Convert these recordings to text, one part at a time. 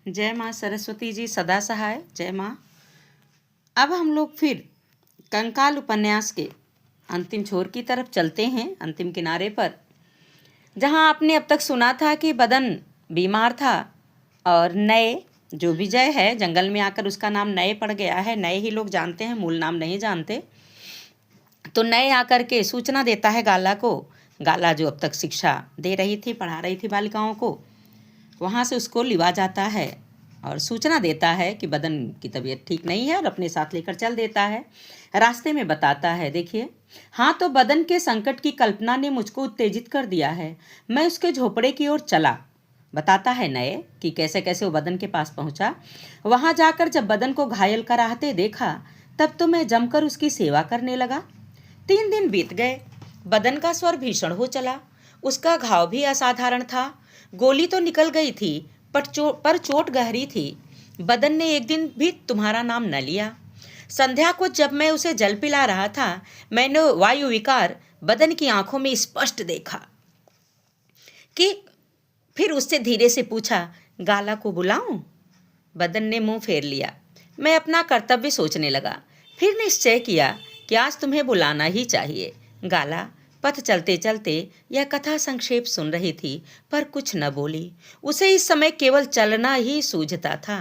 जय माँ सरस्वती जी सदा सहाय। जय माँ। अब हम लोग फिर कंकाल उपन्यास के अंतिम छोर की तरफ चलते हैं, अंतिम किनारे पर, जहाँ आपने अब तक सुना था कि बदन बीमार था और नए, जो विजय है, जंगल में आकर उसका नाम नए पड़ गया है। नए ही लोग जानते हैं, मूल नाम नहीं जानते। तो नए आकर के सूचना देता है गाला को। गाला जो अब तक शिक्षा दे रही थी, पढ़ा रही थी बालिकाओं को, वहाँ से उसको लिवा जाता है और सूचना देता है कि बदन की तबीयत ठीक नहीं है और अपने साथ लेकर चल देता है। रास्ते में बताता है, देखिए, हाँ तो बदन के संकट की कल्पना ने मुझको उत्तेजित कर दिया है। मैं उसके झोपड़े की ओर चला। बताता है नए कि कैसे कैसे वो बदन के पास पहुंचा। वहां जाकर जब बदन को घायल कराहते देखा, तब तो मैं जमकर उसकी सेवा करने लगा। 3 दिन बीत गए। बदन का स्वर भीषण हो चला। उसका घाव भी असाधारण था। गोली तो निकल गई थी, पर चोट गहरी थी। बदन ने एक दिन भी तुम्हारा नाम न लिया। संध्या को जब मैं उसे जल पिला रहा था, मैंने वायु विकार बदन की आंखों में स्पष्ट देखा। कि फिर उससे धीरे से पूछा, गाला को बुलाऊं? बदन ने मुंह फेर लिया। मैं अपना कर्तव्य सोचने लगा। फिर निश्चय किया कि आज तुम्हें बुलाना ही चाहिए। गाला पथ चलते चलते यह कथा संक्षेप सुन रही थी, पर कुछ न बोली। उसे इस समय केवल चलना ही सूझता था।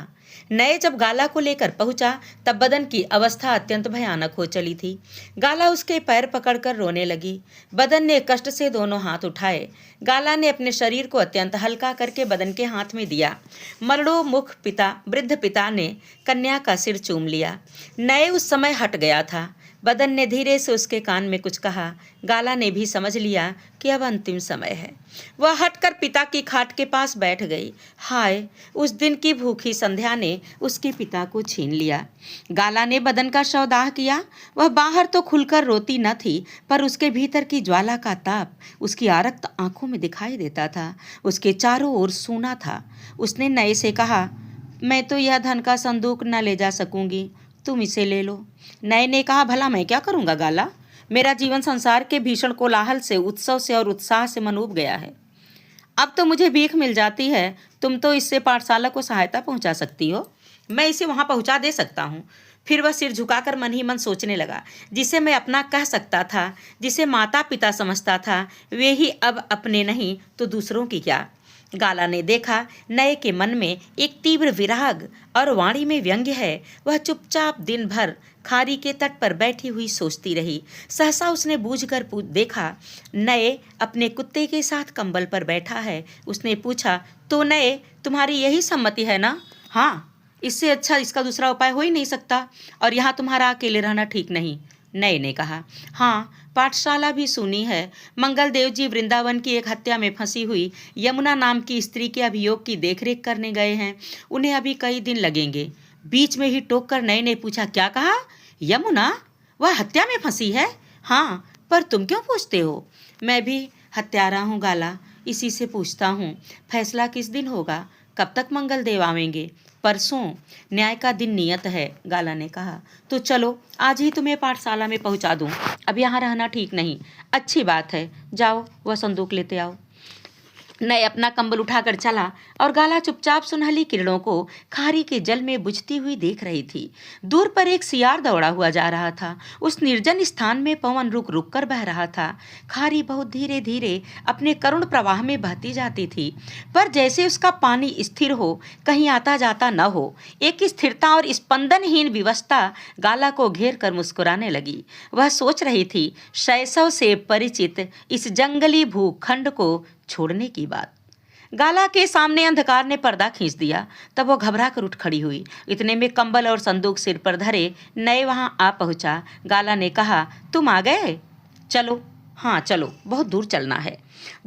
नए जब गाला को लेकर पहुंचा, तब बदन की अवस्था अत्यंत भयानक हो चली थी। गाला उसके पैर पकड़कर रोने लगी। बदन ने कष्ट से दोनों हाथ उठाए। गाला ने अपने शरीर को अत्यंत हल्का करके बदन के हाथ में दिया। मरणोन्मुख पिता, वृद्ध पिता ने कन्या का सिर चूम लिया। नए उस समय हट गया था। बदन ने धीरे से उसके कान में कुछ कहा। गाला ने भी समझ लिया कि अब अंतिम समय है। वह हटकर पिता की खाट के पास बैठ गई। हाय, उस दिन की भूखी संध्या ने उसके पिता को छीन लिया। गाला ने बदन का शवदाह किया। वह बाहर तो खुलकर रोती न थी, पर उसके भीतर की ज्वाला का ताप उसकी आरक्त आंखों में दिखाई देता था। उसके चारों ओर सूना था। उसने नए से कहा, मैं तो यह धन का संदूक न ले जा सकूंगी, तुम इसे ले लो। नए ने कहा, भला मैं क्या करूंगा गाला? मेरा जीवन संसार के भीषण कोलाहल से, उत्सव से और उत्साह से मनूब गया है। अब तो मुझे भीख मिल जाती है। तुम तो इससे पाठशाला को सहायता पहुंचा सकती हो। मैं इसे वहां पहुंचा दे सकता हूं। फिर वह सिर झुकाकर मन ही मन सोचने लगा। जिसे मैं अपना कह सकता था, जिसे माता पिता समझता था, वे ही अब अपने नहीं तो दूसरों की क्या। गाला ने देखा, नए के मन में एक तीव्र विराग और वाणी में व्यंग्य है। वह चुपचाप दिन भर खारी के तट पर बैठी हुई सोचती रही। सहसा उसने बूझकर देखा, नए अपने कुत्ते के साथ कंबल पर बैठा है। उसने पूछा, तो नए, तुम्हारी यही सम्मति है ना? हाँ, इससे अच्छा इसका दूसरा उपाय हो ही नहीं सकता, और यहाँ तुम्हारा अकेले रहना ठीक नहीं। नए ने कहा, हाँ, पाठशाला भी सुनी है। मंगल देव जी वृंदावन की एक हत्या में फंसी हुई यमुना नाम की स्त्री के अभियोग की देखरेख करने गए हैं। उन्हें अभी कई दिन लगेंगे। बीच में ही टोक कर नए ने पूछा, क्या कहा? यमुना? वह हत्या में फंसी है? हाँ, पर तुम क्यों पूछते हो? मैं भी हत्यारा हूँ गाला, इसी से पूछता हूँ। फैसला किस दिन होगा? कब तक मंगल देव आवेंगे? परसों। न्याय का दिन नियत है, गाला ने कहा। तो चलो, आज ही तुम्हें पाठशाला में पहुंचा दूं। अब यहाँ रहना ठीक नहीं। अच्छी बात है, जाओ वह संदूक लेते आओ। नए अपना कंबल उठाकर चला और गाला चुपचाप सुनहली किरणों को खारी के जल में बुझती हुई देख रही थी। दूर पर एक सियार दौड़ा हुआ जा रहा था। उस निर्जन स्थान में पवन रुक रुक कर बह रहा था। खारी बहुत धीरे धीरे अपने करुण प्रवाह में बहती जाती थी, पर जैसे उसका पानी स्थिर हो, कहीं आता जाता न हो। एक स्थिरता और स्पंदनहीन विवशता गाला को घेर कर मुस्कुराने लगी। वह सोच रही थी, शैशव से परिचित इस जंगली भूखंड को छोड़ने की बात। गाला के सामने अंधकार ने पर्दा खींच दिया। तब वो घबरा कर उठ खड़ी हुई। इतने में कंबल और संदूक सिर पर धरे नए वहां आ पहुंचा। गाला ने कहा, तुम आ गए? चलो, हाँ चलो, बहुत दूर चलना है।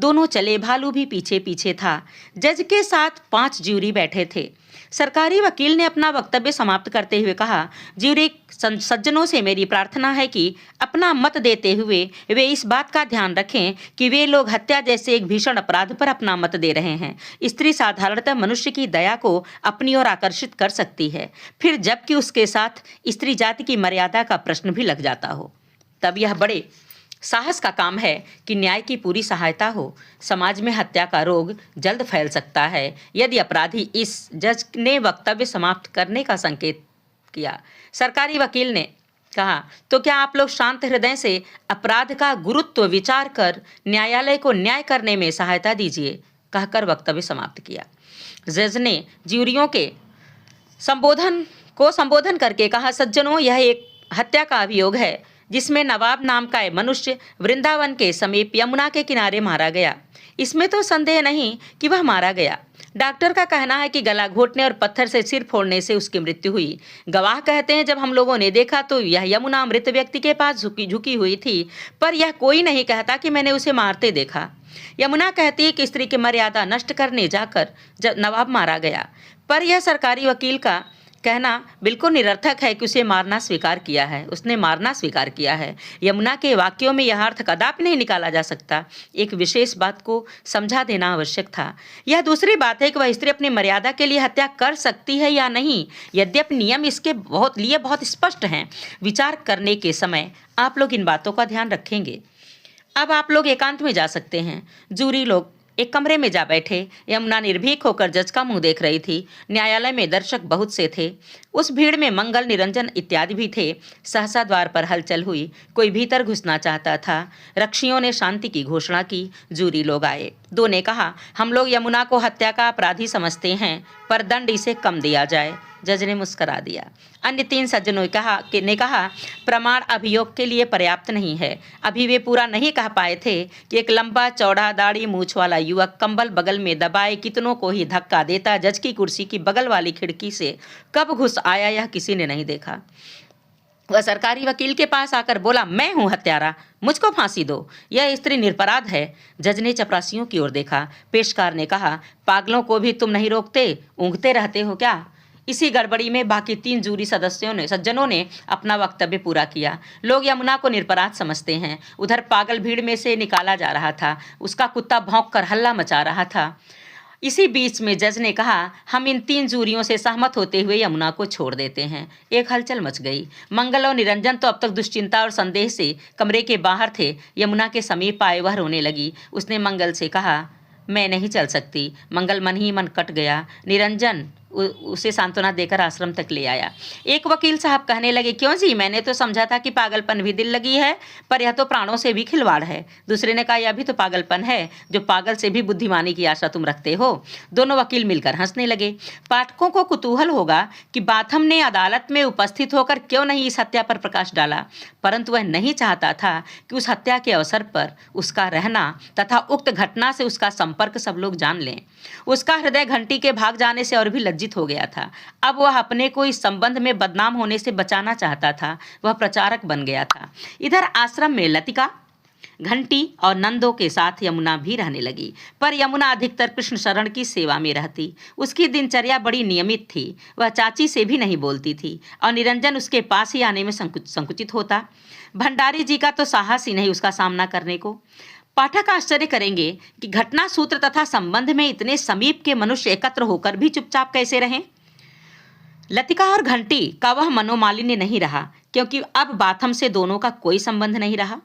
दोनों चले। भालू भी पीछे पीछे था। जज के साथ 5 ज्यूरी बैठे थे। सरकारी वकील ने अपना वक्तव्य समाप्त करते हुए कहा, ज्यूरी सज्जनों से मेरी प्रार्थना है कि अपना मत देते हुए वे इस बात का ध्यान रखें कि वे लोग हत्या जैसे एक भीषण अपराध पर अपना मत दे रहे हैं। स्त्री साधारणतः मनुष्य की दया को अपनी ओर आकर्षित कर सकती है, फिर जबकि उसके साथ स्त्री जाति की मर्यादा का प्रश्न भी लग जाता हो। तब यह बड़े साहस का काम है कि न्याय की पूरी सहायता हो। समाज में हत्या का रोग जल्द फैल सकता है यदि अपराधी इस जज ने वक्तव्य समाप्त करने का संकेत किया। सरकारी वकील ने कहा, तो क्या आप लोग शांत हृदय से अपराध का गुरुत्व विचार कर न्यायालय को न्याय करने में सहायता दीजिए, कहकर वक्तव्य समाप्त किया। जज ने ज्यूरियों के संबोधन करके कहा, सज्जनों, यह एक हत्या का अभियोग है जिसमें नवाब नाम का एक मनुष्य वृंदावन के समीप यमुना के किनारे मारा गया। इसमें तो संदेह नहीं कि वह मारा गया। डॉक्टर का कहना है कि गला घोटने और पत्थर से सिर फोड़ने से उसकी मृत्यु हुई। गवाह कहते हैं, जब हम लोगों ने देखा तो यह यमुना मृत व्यक्ति के पास झुकी हुई थी, पर यह कोई नहीं कहता कि मैंने उसे मारते देखा। यमुना कहती है कि स्त्री की मर्यादा नष्ट करने जाकर जब नवाब मारा गया, पर यह सरकारी वकील का कहना बिल्कुल निरर्थक है कि उसने मारना स्वीकार किया है। यमुना के वाक्यों में यह अर्थ कदापि नहीं निकाला जा सकता। एक विशेष बात को समझा देना आवश्यक था। यह दूसरी बात है कि वह स्त्री अपनी मर्यादा के लिए हत्या कर सकती है या नहीं, यद्यपि नियम इसके लिए बहुत स्पष्ट हैं। विचार करने के समय आप लोग इन बातों का ध्यान रखेंगे। अब आप लोग एकांत में जा सकते हैं। जूरी लोग एक कमरे में जा बैठे। यमुना निर्भीक होकर जज का मुंह देख रही थी। न्यायालय में दर्शक बहुत से थे। उस भीड़ में मंगल, निरंजन इत्यादि भी थे। सहसा द्वार पर हलचल हुई। कोई भीतर घुसना चाहता था। रक्षियों ने शांति की घोषणा की। जूरी लोग आए। दो ने कहा, हम लोग यमुना को हत्या का अपराधी समझते हैं, पर दंड इसे कम दिया जाए। जज ने मुस्करा दिया। अन्य 3 सज्जनों ने कहा, प्रमाण अभियोग के लिए पर्याप्त नहीं है। अभी वे पूरा नहीं कह पाए थे कि एक लंबा चौड़ा दाढ़ी मूछ वाला युवक कंबल बगल में दबाए कितनों को ही धक्का देता जज की कुर्सी की बगल वाली खिड़की से कब घुस आया, यह किसी ने नहीं देखा। वह सरकारी वकील के पास आकर बोला, मैं हूं हत्यारा, मुझको फांसी दो, यह स्त्री निरपराध है। जज ने चपरासियों की ओर देखा। पेशकार ने कहा, पागलों को भी तुम नहीं रोकते, ऊँघते रहते हो क्या? इसी गड़बड़ी में बाकी 3 जूरी सज्जनों ने अपना वक्तव्य पूरा किया। लोग यमुना को निरपराध समझते हैं। उधर पागल भीड़ में से निकाला जा रहा था। उसका कुत्ता भौंककर हल्ला मचा रहा था। इसी बीच में जज ने कहा, हम इन 3 जूरियों से सहमत होते हुए यमुना को छोड़ देते हैं। एक हलचल मच गई। मंगल और निरंजन तो अब तक दुश्चिंता और संदेह से कमरे के बाहर थे। यमुना के समीप आए वह रोने लगी। उसने मंगल से कहा, मैं नहीं चल सकती। मंगल मन ही मन कट गया। निरंजन उसे सांत्वना देकर आश्रम तक ले आया। एक वकील साहब कहने लगे, क्यों जी, मैंने तो समझा था कि पागलपन भी दिल लगी है, पर यह तो प्राणों से भी खिलवाड़ है। दूसरे ने कहा, यह भी तो पागलपन है जो पागल से भी बुद्धिमानी की आशा तुम रखते हो। दोनों वकील मिलकर हंसने लगे। पाठकों को कुतूहल होगा कि बाथम ने अदालत में उपस्थित होकर क्यों नहीं इस हत्या पर प्रकाश डाला, परंतु वह नहीं चाहता था कि उस हत्या के अवसर पर उसका रहना तथा उक्त घटना से उसका संपर्क सब लोग जान लें। उसका हृदय घंटी के भाग जाने से और भी लज्जित हो गया था। अब वह अपने को इस संबंध में बदनाम होने से बचाना चाहता था। वह प्रचारक बन गया था। इधर आश्रम में लतिका, घंटी और नंदों के साथ यमुना भी रहने लगी, पर यमुना अधिकतर कृष्ण शरण की सेवा में रहती। उसकी दिनचर्या बड़ी नियमित थी। वह चाची से भी नहीं बोलती थी और निरंजन उसके पास ही आने में संकुचित होता। भंडारी जी का तो साहस ही नहीं उसका सामना करने को। पाठक आश्चर्य करेंगे कि घटना सूत्र तथा संबंध में इतने समीप के मनुष्य एकत्र होकर भी चुपचाप कैसे रहें। लतिका और घंटी का वह मनोमालिन्य नहीं रहा, क्योंकि अब बाथम से दोनों का कोई संबंध नहीं रहा।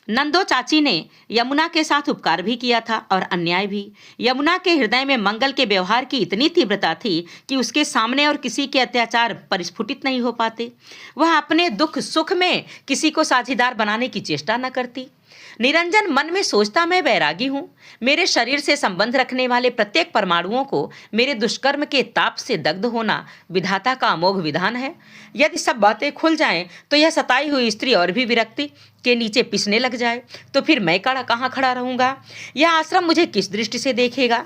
नंदो चाची ने यमुना के साथ उपकार भी किया था और अन्याय भी। यमुना के हृदय में मंगल के व्यवहार की इतनी तीव्रता थी कि उसके सामने और किसी के अत्याचार परिस्फुटित नहीं हो पाते। वह अपने दुख सुख में किसी को साझीदार बनाने की चेष्टा न करती। निरंजन मन में सोचता, मैं बैरागी हूँ। मेरे शरीर से संबंध रखने वाले प्रत्येक परमाणुओं को मेरे दुष्कर्म के ताप से दग्ध होना विधाता का अमोघ विधान है। यदि सब बातें खुल जाएं तो यह सताई हुई स्त्री और भी विरक्ति के नीचे पिसने लग जाए, तो फिर मैं कहाँ खड़ा रहूँगा? यह आश्रम मुझे किस दृष्टि से देखेगा?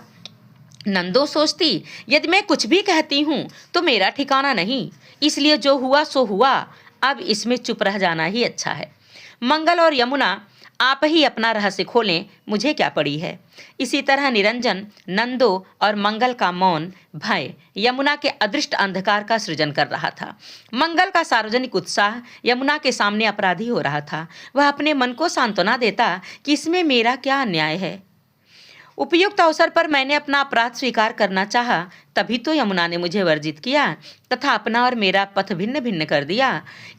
नंदो सोचती, यदि मैं कुछ भी कहती हूँ तो मेरा ठिकाना नहीं, इसलिए जो हुआ सो हुआ, अब इसमें चुप रह जाना ही अच्छा है। मंगल और यमुना, आप ही अपना रहस्य खोलें, मुझे क्या पड़ी है। इसी तरह निरंजन, नंदो और मंगल का मौन भय यमुना के अदृष्ट अंधकार का सृजन कर रहा था। मंगल का सार्वजनिक उत्साह यमुना के सामने अपराधी हो रहा था। वह अपने मन को सांत्वना देता कि इसमें मेरा क्या अन्याय है। उपयुक्त अवसर पर मैंने अपना अपराध स्वीकार करना चाहा, तभी तो यमुना ने मुझे वर्जित किया तथा अपना और मेरा पथ भिन्न भिन्न कर दिया।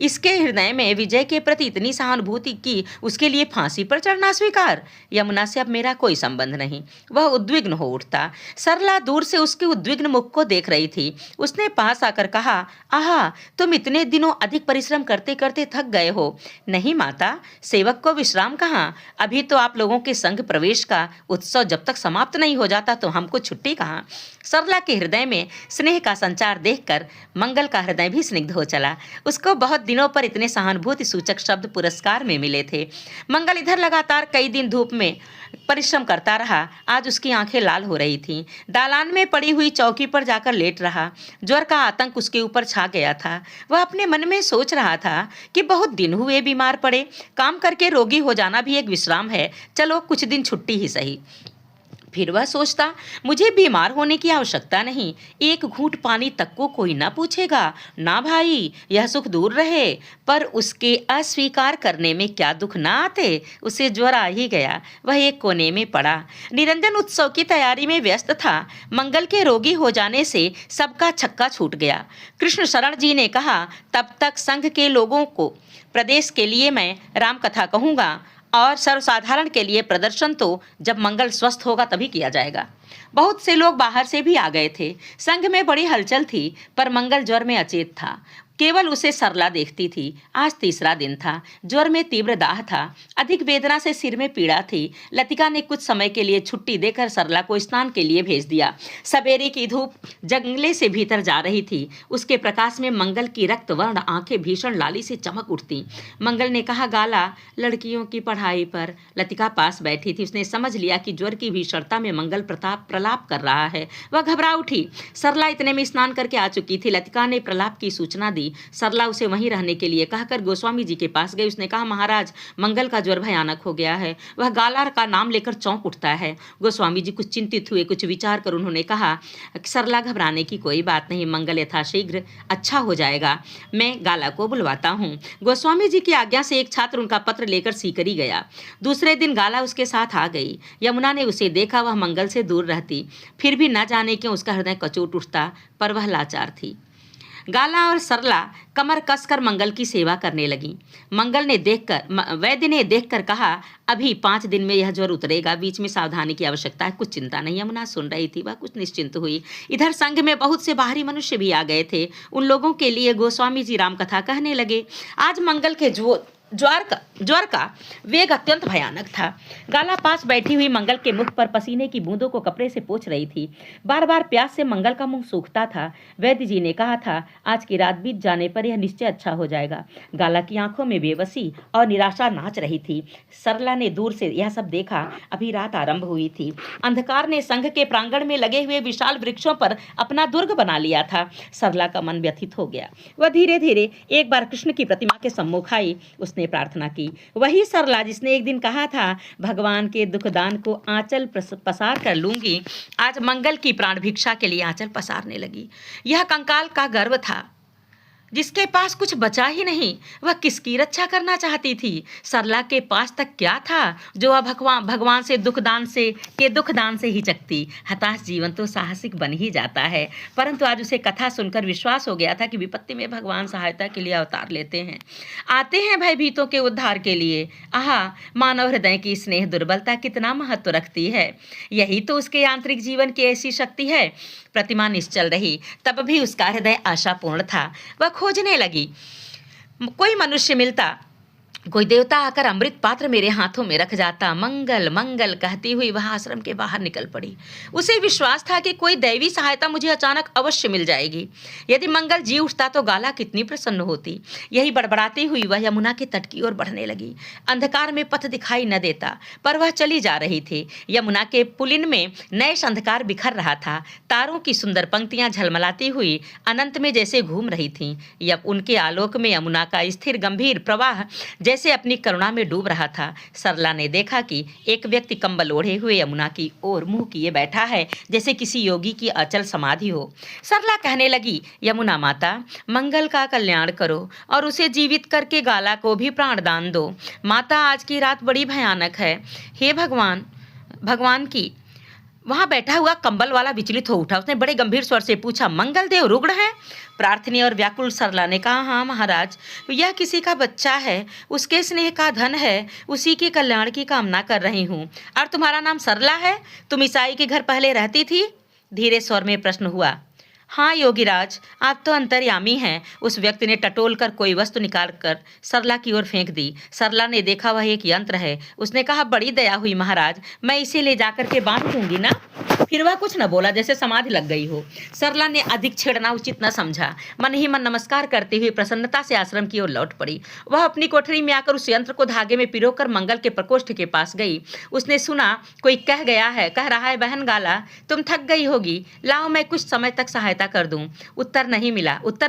इसके हृदय में विजय के प्रति इतनी सहानुभूति की उसके लिए फांसी पर चढ़ना स्वीकार। यमुना से अब मेरा कोई संबंध नहीं। वह उद्विग्न हो उठता। सरला दूर से उसके उद्विग्न मुख को देख रही थी। उसने पास आकर कहा, आहा, तुम इतने दिनों अधिक परिश्रम करते करते थक गए हो। नहीं माता, सेवक को विश्राम कहाँ। अभी तो आप लोगों के संघ प्रवेश का उत्सव जब तक समाप्त नहीं हो जाता तो हमको छुट्टी कहाँ। सरला के हृदय में स्नेह का संचार देखकर मंगल का हृदय भी स्निग्ध हो चला। उसको बहुत दिनों पर इतने सहानुभूति सूचक शब्द पुरस्कार में मिले थे। मंगल इधर लगातार कई दिन धूप में परिश्रम करता रहा। आज उसकी आंखें लाल हो रही थीं। दालान में पड़ी हुई चौकी पर जाकर लेट रहा। ज्वर का आतंक उसके ऊपर छा गया था। वह अपने मन में सोच रहा था कि बहुत दिन हुए बीमार पड़े, काम करके रोगी हो जाना भी एक विश्राम है, चलो कुछ दिन छुट्टी ही सही। फिर वह सोचता, मुझे बीमार होने की आवश्यकता नहीं, एक घूंट पानी तक को कोई ना पूछेगा। ना भाई, यह सुख दूर रहे। पर उसके अस्वीकार करने में क्या दुख ना आते। उसे ज्वर आ ही गया। वह एक कोने में पड़ा। निरंजन उत्सव की तैयारी में व्यस्त था। मंगल के रोगी हो जाने से सबका छक्का छूट गया। कृष्ण शरण जी ने कहा, तब तक संघ के लोगों को प्रदेश के लिए मैं राम कथा कहूँगा और सर्वसाधारण के लिए प्रदर्शन तो जब मंगल स्वस्थ होगा तभी किया जाएगा। बहुत से लोग बाहर से भी आ गए थे। संघ में बड़ी हलचल थी, पर मंगल ज्वर में अचेत था। केवल उसे सरला देखती थी। आज तीसरा दिन था। ज्वर में तीव्र दाह था। अधिक वेदना से सिर में पीड़ा थी। लतिका ने कुछ समय के लिए छुट्टी देकर सरला को स्नान के लिए भेज दिया। सवेरे की धूप जंगले से भीतर जा रही थी। उसके प्रकाश में मंगल की रक्तवर्ण आंखें भीषण लाली से चमक उठती। मंगल ने कहा, गाला, लड़कियों की पढ़ाई पर। लतिका पास बैठी थी। उसने समझ लिया कि ज्वर की भीषणता में मंगल प्रताप प्रलाप कर रहा है। वह घबरा उठी। सरला इतने में स्नान करके आ चुकी थी। लतिका ने प्रलाप की सूचना दी। सरला उसे वहीं रहने के लिए कहकर गोस्वामी जी के पास गई। उसने कहा, महाराज, मंगल का ज्वर भयानक हो गया है। वह गालार का नाम लेकर चौंक उठता है। गोस्वामी जी कुछ चिंतित हुए। कुछ विचार कर उन्होंने कहा, सरला, घबराने की कोई बात नहीं, मंगल यथाशीघ्र अच्छा हो जाएगा। मैं गाला को बुलवाता हूँ। गोस्वामी जी की आज्ञा से एक छात्र उनका पत्र लेकर सीकरी गया। दूसरे दिन गाला उसके साथ आ गई। यमुना ने उसे देखा। वह मंगल से दूर रहती, फिर भी न जाने क्यों उसका हृदय कचोट उठता, पर वह लाचार थी। गाला और सरला कमर कसकर मंगल की सेवा करने लगी। वैद्य ने देखकर कहा, अभी 5 दिन में यह ज्वर उतरेगा, बीच में सावधानी की आवश्यकता है, कुछ चिंता नहीं। यमुना सुन रही थी। वह कुछ निश्चिंत हुई। इधर संघ में बहुत से बाहरी मनुष्य भी आ गए थे। उन लोगों के लिए गोस्वामी जी राम कथा कहने लगे। आज मंगल के ज्वर का वेग अत्यंत भयानक था। गाला पास बैठी हुई मंगल के मुख पर पसीने की बूंदों को कपड़े से पोंछ रही थी। बार बार प्यास से मंगल का मुंह सूखता था। वैद्य जी ने कहा था, आज की रात बीत जाने पर यह निश्चय अच्छा हो जाएगा। गाला की आंखों में बेबसी और निराशा नाच रही थी। सरला ने दूर से यह सब देखा। अभी रात आरंभ हुई थी। अंधकार ने संघ के प्रांगण में लगे हुए विशाल वृक्षों पर अपना दुर्ग बना लिया था। सरला का मन व्यथित हो गया। वह धीरे धीरे एक बार कृष्ण की प्रतिमा के सम्मुख आई। उसने प्रार्थना की। वही सरला जिसने एक दिन कहा था, भगवान के दुखदान को आंचल पसार कर लूंगी, आज मंगल की प्राण भिक्षा के लिए आंचल पसारने लगी। यह कंकाल का गर्व था जिसके पास कुछ बचा ही नहीं। वह किसकी रक्षा करना चाहती थी। सरला के पास तक क्या था जो वह भगवान से दुखदान से हिचकती। हताश जीवन तो साहसिक बन ही जाता है। परंतु आज उसे कथा सुनकर विश्वास हो गया था कि विपत्ति में भगवान सहायता के लिए अवतार लेते हैं, आते हैं भयभीतों के उद्धार के लिए। आहा, मानव हृदय की स्नेह दुर्बलता कितना महत्व रखती है। यही तो उसके आंतरिक जीवन की ऐसी शक्ति है। प्रतिमा निश्चल रही, तब भी उसका हृदय आशापूर्ण था। वह खोजने लगी। कोई मनुष्य मिलता, कोई देवता आकर अमृत पात्र मेरे हाथों में रख जाता। मंगल मंगल कहती हुई वह आश्रम के बाहर निकल पड़ी। उसे विश्वास था कि कोई दैवी सहायता मुझे अचानक अवश्य मिल जाएगी। यदि मंगल जी उठता तो गाला कितनी प्रसन्न होती। यही बड़बड़ाती हुई वह यमुना के तट की ओर बढ़ने लगी। अंधकार में पथ दिखाई न देता, पर वह चली जा रही थी। यमुना के पुलिन में नैश अंधकार बिखर रहा था। तारों की सुंदर पंक्तियां झलमलाती हुई अनंत में जैसे घूम रही थीं। यब उनके आलोक में यमुना का स्थिर गंभीर प्रवाह जैसे अपनी करुणा में डूब रहा था। सरला ने देखा कि एक व्यक्ति कंबल ओढ़े हुए यमुना की ओर मुंह किए बैठा है, जैसे किसी योगी की अचल समाधि हो। सरला कहने लगी, यमुना माता, मंगल का कल्याण करो और उसे जीवित करके गाला को भी प्राणदान दो। माता, आज की रात बड़ी भयानक है। हे भगवान की वहां बैठा हुआ कंबल वाला विचलित हो उठा। उसने बड़े गंभीर स्वर से पूछा, मंगल देव रुग्ण है? प्रार्थनी और व्याकुल सरला ने कहा, हाँ महाराज, यह किसी का बच्चा है, उसके स्नेह का धन है, उसी के कल्याण की कामना कर रही हूँ। और तुम्हारा नाम सरला है? तुम ईसाई के घर पहले रहती थी? धीरे स्वर में प्रश्न हुआ। हाँ योगीराज, आप तो अंतर्यामी हैं। उस व्यक्ति ने टटोल कर कोई वस्तु निकाल कर सरला की ओर फेंक दी। सरला ने देखा वह एक यंत्र है। उसने कहा, बड़ी दया हुई महाराज, मैं इसे ले जाकर के बांध दूंगी ना। फिर वह कुछ न बोला, जैसे समाधि लग गई हो। सरला ने अधिक छेड़ना उचित न समझा। मन ही मन नमस्कार करते हुए प्रसन्नता से आश्रम की ओर लौट पड़ी। वह अपनी कोठरी में आकर उस यंत्र को धागे में पिरोकर मंगल के प्रकोष्ठ के पास गई। उसने सुना कोई कह रहा है, बहन गाला, तुम थक गई होगी, लाओ मैं कुछ समय तक सहायता कर दूं। उत्तर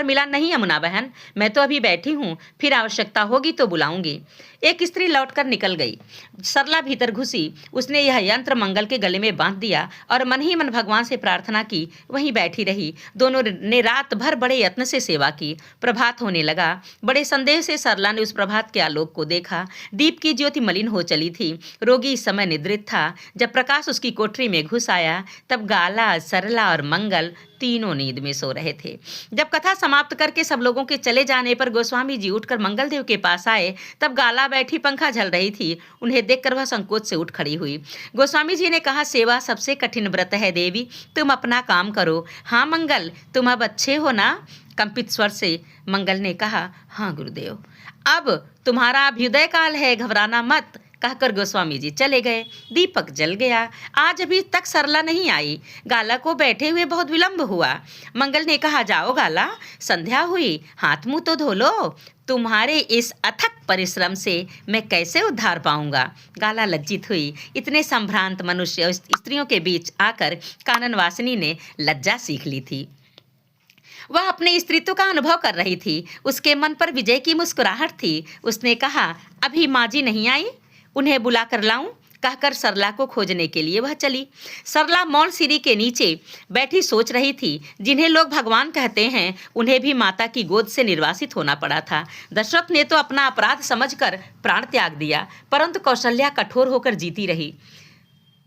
मिला नहीं यमुना बहन, मैं तो अभी बैठी हूँ, फिर आवश्यकता होगी तो बुलाऊंगी। एक स्त्री लौटकर निकल गई। सरला भीतर घुसी। उसने यह यंत्र मंगल के गले में बांध दिया और मन ही मन भगवान से प्रार्थना की। वहीं बैठी रही। दोनों ने रात भर बड़े यत्न से सेवा की। प्रभात होने लगा। बड़े संदेह से सरला ने उस प्रभात के आलोक को देखा। दीप की ज्योति मलिन हो चली थी। रोगी इस समय निद्रित था। जब प्रकाश उसकी कोठरी में घुस आया, तब गाला, सरला और मंगल तीनों नींद में सो रहे थे। जब कथा समाप्त करके सब लोगों के चले जाने पर गोस्वामी जी उठकर मंगलदेव के पास आए, तब गाला बैठी पंखा झल रही थी। उन्हें देखकर वह संकोच से उठ खड़ी हुई। गोस्वामी जी ने कहा, सेवा सबसे कठिन व्रत है देवी, तुम अपना काम करो। हाँ मंगल, तुम अब अच्छे हो ना? कंपित स्वर से मंगल ने कहा, हाँ गुरुदेव, अब तुम्हारा अभ्युदय काल है, घबराना मत, कहकर गोस्वामी जी चले गए। दीपक जल गया। आज अभी तक सरला नहीं आई। गाला को बैठे हुए बहुत विलंब हुआ। मंगल ने कहा, जाओ गाला, संध्या हुई, हाथ मुंह तो धो लो। तुम्हारे इस अथक परिश्रम से मैं कैसे उद्धार पाऊंगा? गाला लज्जित हुई। इतने संभ्रांत मनुष्य और स्त्रियों के बीच आकर कानन वासिनी ने लज्जा सीख ली थी। वह अपने स्त्रीत्व का अनुभव कर रही थी। उसके मन पर विजय की मुस्कुराहट थी। उसने कहा, अभी माँ जी नहीं आई, उन्हें बुला कर लाऊं? कहकर सरला को खोजने के लिए वह चली। सरला मौन सीढ़ी के नीचे बैठी सोच रही थी। जिन्हें लोग भगवान कहते हैं, उन्हें भी माता की गोद से निर्वासित होना पड़ा था। दशरथ ने तो अपना अपराध समझकर प्राण त्याग दिया, परंतु कौशल्या कठोर होकर जीती रही।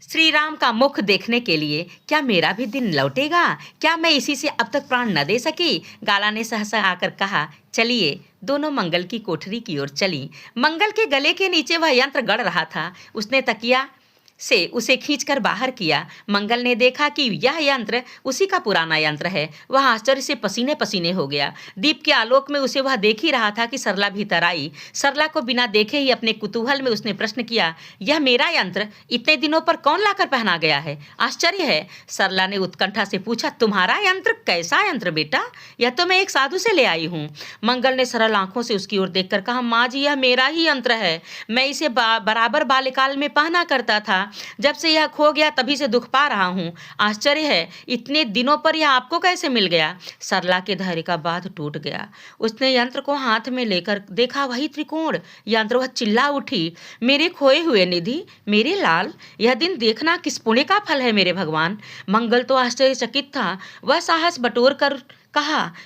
श्री राम का मुख देखने के लिए क्या मेरा भी दिन लौटेगा? क्या मैं इसी से अब तक प्राण न दे सकी? गाला ने सहसा आकर कहा, चलिए। दोनों मंगल की कोठरी की ओर चली। मंगल के गले के नीचे वह यंत्र गड़ रहा था। उसने तकिया से उसे खींचकर बाहर किया। मंगल ने देखा कि यह यंत्र उसी का पुराना यंत्र है। वह आश्चर्य से पसीने पसीने हो गया। दीप के आलोक में उसे वह देख ही रहा था कि सरला भीतर आई। सरला को बिना देखे ही अपने कुतूहल में उसने प्रश्न किया, यह मेरा यंत्र इतने दिनों पर कौन लाकर पहना गया है? आश्चर्य है। सरला ने उत्कंठा से पूछा, तुम्हारा यंत्र? कैसा यंत्र बेटा? यह तो मैं एक साधु से ले आई हूँ। मंगल ने सरल आंखों से उसकी ओर देखकर कहा, माँ जी, यह मेरा ही यंत्र है। मैं इसे बराबर बाल्यकाल में पहना करता था। जब से यह खो गया तभी से दुख पा रहा हूँ। आश्चर्य है, इतने दिनों पर यह आपको कैसे मिल गया? सरला के धैर्य का बांध टूट गया। उसने यंत्र को हाथ में लेकर देखा, वही त्रिकोण यंत्र। वह चिल्ला उठी, मेरे खोए हुए निधि, मेरे लाल, यह दिन देखना किस पुण्य का फल है मेरे भगवान। मंगल तो आश्चर्यचकित था। वह साहस बटोर कर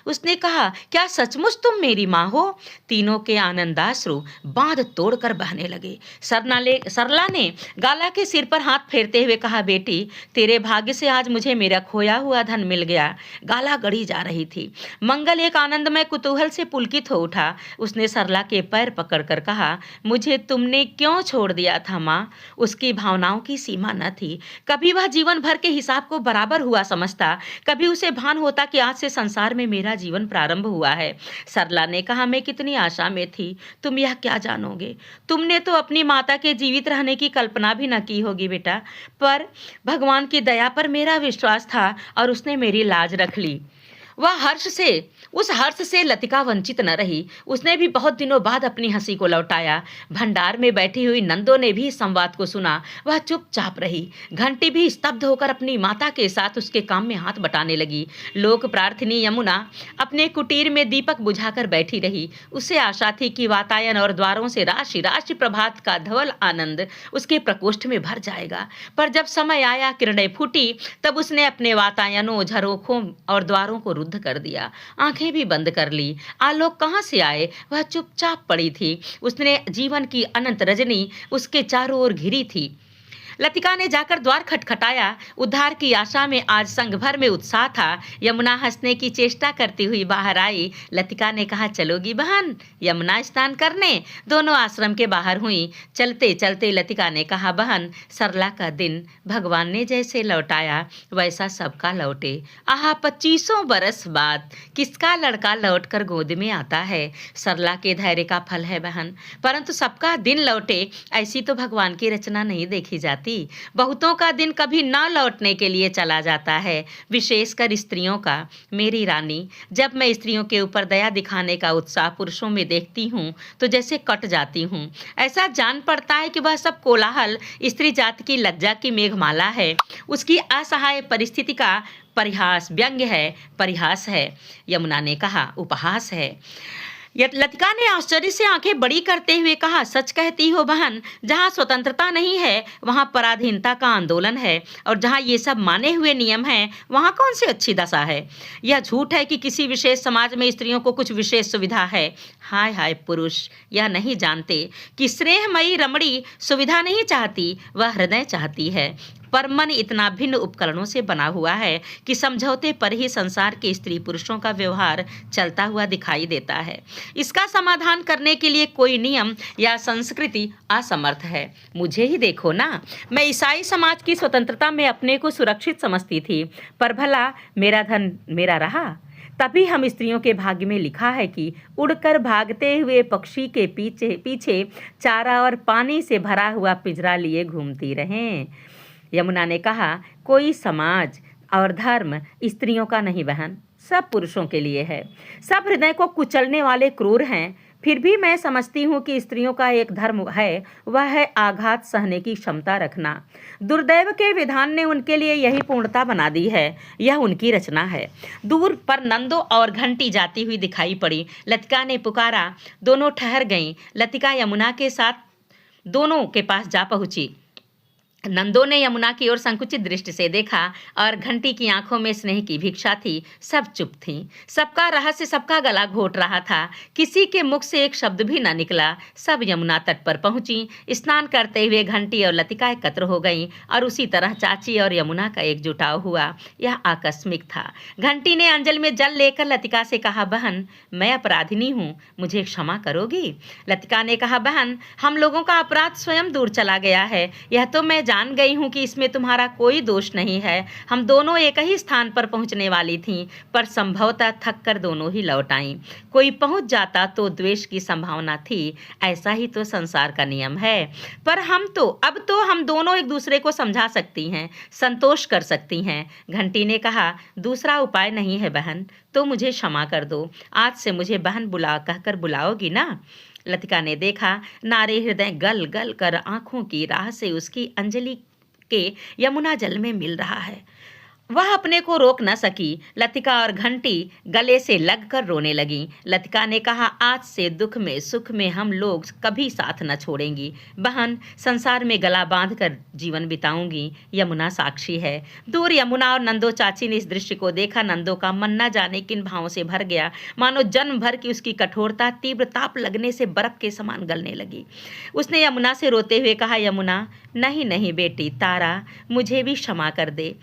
उसने कहा, क्या सचमुच तुम मेरी माँ हो? तीनों के आनंदाश्रु बांध तोड़कर बहने लगे। सरला ने गाला के सिर पर हाथ फेरते हुए कहा, बेटी, तेरे भाग्य से आज मुझे मेरा खोया हुआ धन मिल गया। गाला गड़ी जा रही थी। मंगल एक आनंदमय कुतूहल से पुलकित हो उठा। उसने सरला के पैर पकड़कर कहा, मुझे तुमने क्यों छोड़ दिया था माँ? उसकी भावनाओं की सीमा न थी। कभी वह जीवन भर के हिसाब को बराबर हुआ समझता, कभी उसे भान होता कि आज से संसार में मेरा जीवन प्रारंभ हुआ है। सरला ने कहा, मैं कितनी आशा में थी, तुम यह क्या जानोगे? तुमने तो अपनी माता के जीवित रहने की कल्पना भी न की होगी बेटा, पर भगवान की दया पर मेरा विश्वास था और उसने मेरी लाज रख ली। वह उस हर्ष से लतिका वंचित न रही। उसने भी बहुत दिनों बाद अपनी हंसी को लौटाया। भंडार में बैठी हुई नंदो ने भी संवाद को सुना। वह चुपचाप रही। घंटी भी स्तब्ध होकर अपनी माता के साथ उसके काम में हाथ बटाने लगी। लोक प्रार्थिनी यमुना अपने कुटीर में दीपक बुझाकर बैठी रही। उसे आशा थी कि वातायन और द्वारों से राशि राशि प्रभात का धवल आनंद उसके प्रकोष्ठ में भर जाएगा। पर जब समय आया, किरणें फूटी, तब उसने अपने वातायनों, झरोखों और द्वारों को रुद्ध कर दिया। आंखें भी बंद कर ली। आलोक कहाँ से आए? वह चुपचाप पड़ी थी। उसने जीवन की अनंत रजनी उसके चारों ओर घिरी थी। लतिका ने जाकर द्वार खटखटाया। उद्धार की आशा में आज संग भर में उत्साह था। यमुना हंसने की चेष्टा करती हुई बाहर आई। लतिका ने कहा, चलोगी बहन यमुना स्नान करने? दोनों आश्रम के बाहर हुई। चलते चलते लतिका ने कहा, बहन सरला का दिन भगवान ने जैसे लौटाया वैसा सबका लौटे। आहा, 25 बरस बाद किसका लड़का लौटकर गोद में आता है। सरला के धैर्य का फल है बहन। परंतु सबका दिन लौटे ऐसी तो भगवान की रचना नहीं देखी जाती। बहुतों का दिन कभी न लौटने के लिए चला जाता है, विशेषकर स्त्रियों का। मेरी रानी, जब मैं स्त्रियों के ऊपर दया दिखाने का उत्साह पुरुषों में देखती हूँ तो जैसे कट जाती हूँ। ऐसा जान पड़ता है कि वह सब कोलाहल स्त्री जाति की लज्जा की मेघमाला है, उसकी असहाय परिस्थिति का परिहास, व्यंग्य है, परिहास है। यमुना ने कहा, उपहास है। लतिका ने आश्चर्य से आंखें बड़ी करते हुए कहा, सच कहती हो बहन? जहाँ स्वतंत्रता नहीं है वहाँ पराधीनता का आंदोलन है, और जहाँ ये सब माने हुए नियम हैं वहाँ कौन सी अच्छी दशा है। यह झूठ है कि किसी विशेष समाज में स्त्रियों को कुछ विशेष सुविधा है। हाय हाय, पुरुष यह नहीं जानते कि स्नेहमयी रमणी सुविधा नहीं चाहती, वह हृदय चाहती है। पर मन इतना भिन्न उपकरणों से बना हुआ है कि समझौते पर ही संसार के स्त्री पुरुषों का व्यवहार चलता हुआ दिखाई देता है। इसका समाधान करने के लिए कोई नियम या संस्कृति असमर्थ है। मुझे ही देखो ना, मैं ईसाई समाज की स्वतंत्रता में अपने को सुरक्षित समझती थी, पर भला मेरा धन मेरा रहा। तभी हम स्त्रियों के भाग्य में लिखा है कि उड़कर भागते हुए पक्षी के पीछे पीछे चारा और पानी से भरा हुआ पिंजरा लिए घूमती रहें। यमुना ने कहा, कोई समाज और धर्म स्त्रियों का नहीं बहन, सब पुरुषों के लिए है। सब हृदय को कुचलने वाले क्रूर हैं। फिर भी मैं समझती हूँ कि स्त्रियों का एक धर्म है, वह है आघात सहने की क्षमता रखना। दुर्दैव के विधान ने उनके लिए यही पूर्णता बना दी है, यह उनकी रचना है। दूर पर नंदो और घंटी जाती हुई दिखाई पड़ी। लतिका ने पुकारा। दोनों ठहर गईं। लतिका यमुना के साथ दोनों के पास जा पहुंची। नंदो ने यमुना की ओर संकुचित दृष्टि से देखा और घंटी की आंखों में स्नेह की भिक्षा थी। सब चुप थीं। सबका रहस्य सबका गला घोट रहा था। किसी के मुख से एक शब्द भी न निकला। सब यमुना तट पर पहुंची। स्नान करते हुए घंटी और लतिका एकत्र हो गईं और उसी तरह चाची और यमुना का एक जुटाव हुआ। यह आकस्मिक था। घंटी ने अंजल में जल लेकर लतिका से कहा, बहन मैं अपराधिनी हूँ, मुझे क्षमा करोगी? लतिका ने कहा, बहन हम लोगों का अपराध स्वयं दूर चला गया है। यह तो मैं जान गई हूँ कि इसमें तुम्हारा कोई दोष नहीं है। हम दोनों एक ही स्थान पर पहुँचने वाली थीं, पर संभवतः थक कर दोनों ही लौट आईं। कोई पहुँच जाता तो द्वेष की संभावना थी, ऐसा ही तो संसार का नियम है। पर अब तो हम दोनों एक दूसरे को समझा सकती हैं, संतोष कर सकती हैं। घंटी ने कहा, दूसरा उपाय नहीं है बहन, तो मुझे क्षमा कर दो। आज से मुझे बहन कहकर बुलाओगी ना? लतिका ने देखा, नारी हृदय गल गल कर आंखों की राह से उसकी अंजलि के यमुना जल में मिल रहा है। वह अपने को रोक न सकी। लतिका और घंटी गले से लगकर रोने लगी। लतिका ने कहा, आज से दुख में सुख में हम लोग कभी साथ न छोड़ेंगी। बहन संसार में गला बांध कर जीवन बिताऊंगी, यमुना साक्षी है। दूर यमुना और नंदो चाची ने इस दृश्य को देखा। नंदो का मन न जाने किन भावों से भर गया, मानो जन्म भर की उसकी कठोरता तीव्र ताप लगने से बर्फ के समान गलने लगी। उसने यमुना से रोते हुए कहा, यमुना नहीं नहीं बेटी तारा, मुझे भी क्षमा कर दे।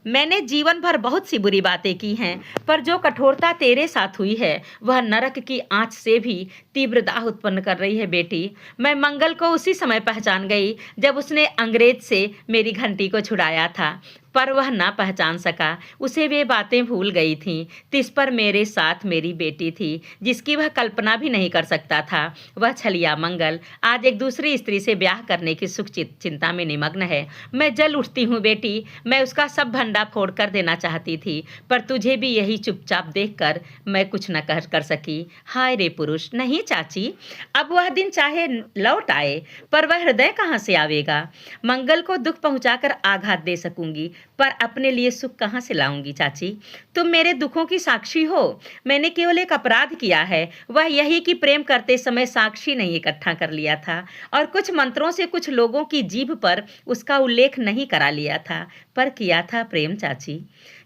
मैंने जीवन भर बहुत सी बुरी बातें की हैं, पर जो कठोरता तेरे साथ हुई है वह नरक की आंच से भी तीव्र दाह उत्पन्न कर रही है बेटी। मैं मंगल को उसी समय पहचान गई जब उसने अंग्रेज से मेरी घंटी को छुड़ाया था, पर वह ना पहचान सका। उसे वे बातें भूल गई थीं। तिस पर मेरे साथ मेरी बेटी थी, जिसकी वह कल्पना भी नहीं कर सकता था। वह छलिया मंगल आज एक दूसरी स्त्री से ब्याह करने की सुख चिंता में निमग्न है। मैं जल उठती हूँ बेटी। मैं उसका सब भंडा फोड़ कर देना चाहती थी, पर तुझे भी यही चुपचाप देखकर मैं कुछ न कर सकी। हाय रे पुरुष! नहीं चाची, अब वह दिन चाहे लौट आए, पर वह हृदय कहाँ से आवेगा? मंगल को दुख पहुँचाकर आघात दे सकूंगी, पर अपने लिए सुख कहाँ से लाऊंगी चाची? तुम मेरे दुखों की साक्षी हो। मैंने केवल एक अपराध किया है, वह यही कि प्रेम करते समय साक्षी नहीं इकट्ठा कर लिया था और कुछ मंत्रों से कुछ लोगों की जीभ पर उसका उल्लेख नहीं करा लिया था, पर किया था प्रेम चाची।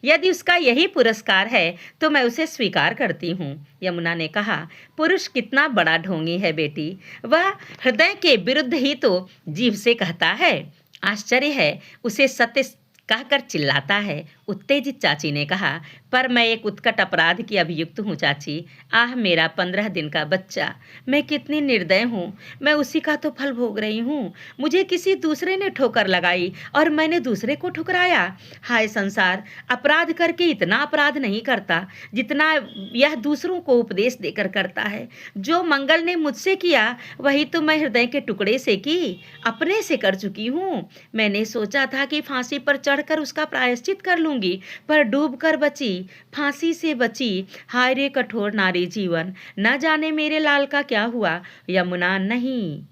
यदि उसका यही पुरस्कार है तो मैं उसे स्वीकार करती हूँ। यमुना ने कहा, पुरुष कितना बड़ा ढोंगी है बेटी, वह हृदय के विरुद्ध ही तो जीभ से कहता है। आश्चर्य है, उसे सत्य कहकर चिल्लाता है। उत्तेजित चाची ने कहा, पर मैं एक उत्कट अपराध की अभियुक्त हूँ चाची। आह मेरा 15 दिन का बच्चा, मैं कितनी निर्दय हूँ, मैं उसी का तो फल भोग रही हूँ। मुझे किसी दूसरे ने ठोकर लगाई और मैंने दूसरे को ठुकराया। हाय संसार, अपराध करके इतना अपराध नहीं करता जितना यह दूसरों को उपदेश देकर करता है। जो मंगल ने मुझसे किया वही तो मैं हृदय के टुकड़े से की, अपने से कर चुकी हूँ। मैंने सोचा था कि फांसी पर चढ़कर उसका प्रायश्चित कर लूंगी, पर डूबकर बची, फांसी से बची। हाय रे कठोर नारी जीवन, न जाने मेरे लाल का क्या हुआ। यमुना नहीं,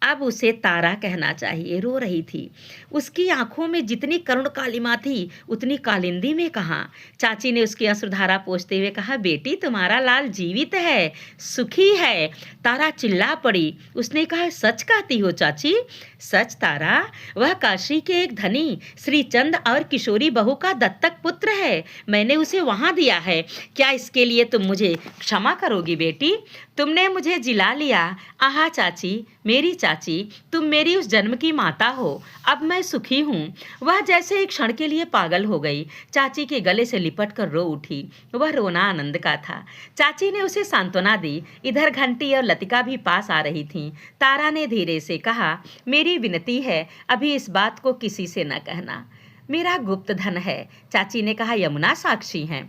अब उसे तारा कहना चाहिए, रो रही थी। उसकी आंखों में जितनी करुण कालिमा थी उतनी कालिंदी में कहाँ। चाची ने उसकी अश्रुधारा पोंछते हुए कहा, बेटी तुम्हारा लाल जीवित है, सुखी है। तारा चिल्ला पड़ी। उसने कहा, सच कहती हो चाची? सच तारा, वह काशी के एक धनी श्रीचंद और किशोरी बहू का दत्तक पुत्र है। मैंने उसे वहां दिया है। क्या इसके लिए तुम मुझे क्षमा करोगी बेटी? तुमने मुझे जिला लिया। आहा चाची, मेरी चाची, तुम मेरी उस जन्म की माता हो। अब मैं सुखी हूँ। वह जैसे एक क्षण के लिए पागल हो गई, चाची के गले से लिपट कर रो उठी। वह रोना आनंद का था। चाची ने उसे सांत्वना दी। इधर घंटी और लतिका भी पास आ रही थीं। तारा ने धीरे से कहा, मेरी विनती है, अभी इस बात को किसी से न कहना, मेरा गुप्त धन है। चाची ने कहा, यमुना साक्षी हैं।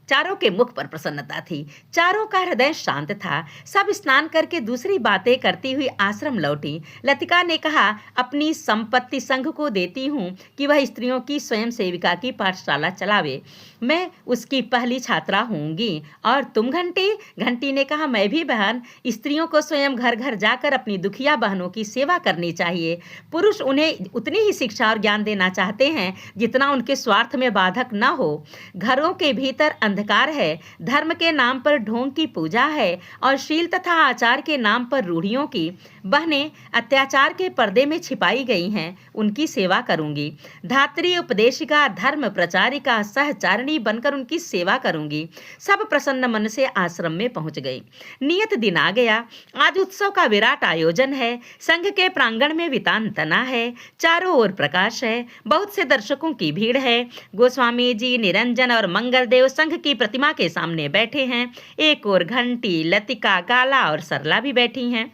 चारों के मुख पर प्रसन्नता थी। चारों का हृदय शांत था। सब स्नान करके दूसरी बातें करती हुई आश्रम लौटी। लतिका ने कहा, अपनी संपत्ति संघ को देती हूँ कि वह स्त्रियों की स्वयं सेविका की पाठशाला चलावे। मैं उसकी पहली छात्रा होंगी। और तुम घंटी? घंटी ने कहा, मैं भी बहन। स्त्रियों को स्वयं घर घर जाकर अपनी दुखिया बहनों की सेवा करनी चाहिए। पुरुष उन्हें उतनी ही शिक्षा और ज्ञान देना चाहते हैं जितना उनके स्वार्थ में बाधक न हो। घरों के भीतर अंधकार है, धर्म के नाम पर ढोंग की पूजा है और शील तथा आचार के नाम पर रूढ़ियों की। बहनें अत्याचार के पर्दे में छिपाई गई हैं, उनकी सेवा करूंगी। धात्री, उपदेशिका, धर्म प्रचारिका, सहचारिणी बनकर उनकी सेवा करूंगी। सब प्रसन्न मन से आश्रम में पहुंच गई। नियत दिन आ गया। आज उत्सव का विराट आयोजन है। संघ के प्रांगण में वितान तना है। चारों ओर प्रकाश है। बहुत से दर्शकों की भीड़ है। गोस्वामी जी, निरंजन और मंगलदेव संघ की प्रतिमा के सामने बैठे हैं। एक ओर घंटी, लतिका, गाला और सरला भी बैठी हैं।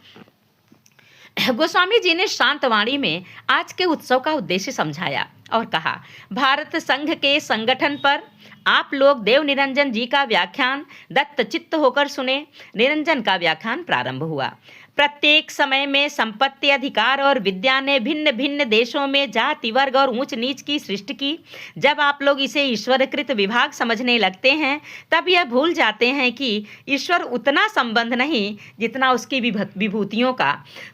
गोस्वामी जी ने शांत वाणी में आज के उत्सव का उद्देश्य समझाया और कहा, भारत संघ के संगठन पर आप लोग देव निरंजन जी का व्याख्यान दत्त चित्त होकर सुने। निरंजन का व्याख्यान प्रारंभ हुआ। प्रत्येक समय में संपत्ति, अधिकार और विद्या ने भिन्न भिन्न देशों में जाति, वर्ग और ऊंच नीच की सृष्टि की। जब आप लोग इसे ईश्वरकृत विभाग समझने लगते हैं तब यह भूल जाते हैं कि ईश्वर उतना संबंध नहीं जितना उसकी विभूतियों का।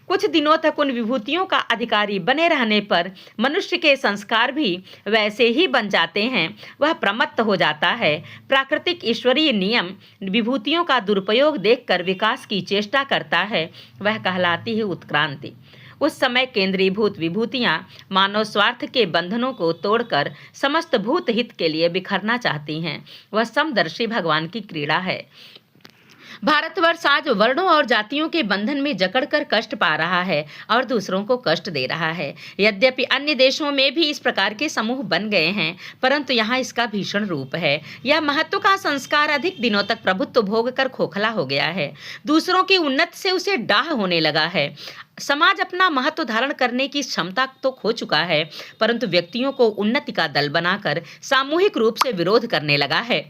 कुछ दिनों तक उन विभूतियों का अधिकारी बने रहने पर मनुष्य के संस्कार भी वैसे ही बन जाते हैं। वह प्रमत्त हो जाता है। प्राकृतिक ईश्वरीय नियम विभूतियों का दुरुपयोग देखकर विकास की चेष्टा करता है। वह कहलाती है उत्क्रांति। उस समय केंद्रीभूत विभूतियां मानव स्वार्थ के बंधनों को तोड़कर समस्त भूत हित के लिए बिखरना चाहती हैं। वह समदर्शी भगवान की क्रीड़ा है। भारतवर्ष आज वर्णों और जातियों के बंधन में जकड़कर कष्ट पा रहा है और दूसरों को कष्ट दे रहा है। यद्यपि अन्य देशों में भी इस प्रकार के समूह बन गए हैं, परंतु यहाँ इसका भीषण रूप है। यह महत्व का संस्कार अधिक दिनों तक प्रभुत्व भोग कर खोखला हो गया है। दूसरों की उन्नति से उसे डाह होने लगा है। समाज अपना महत्व धारण करने की क्षमता तो खो चुका है, परंतु व्यक्तियों को उन्नति का दल बनाकर सामूहिक रूप से विरोध करने लगा है।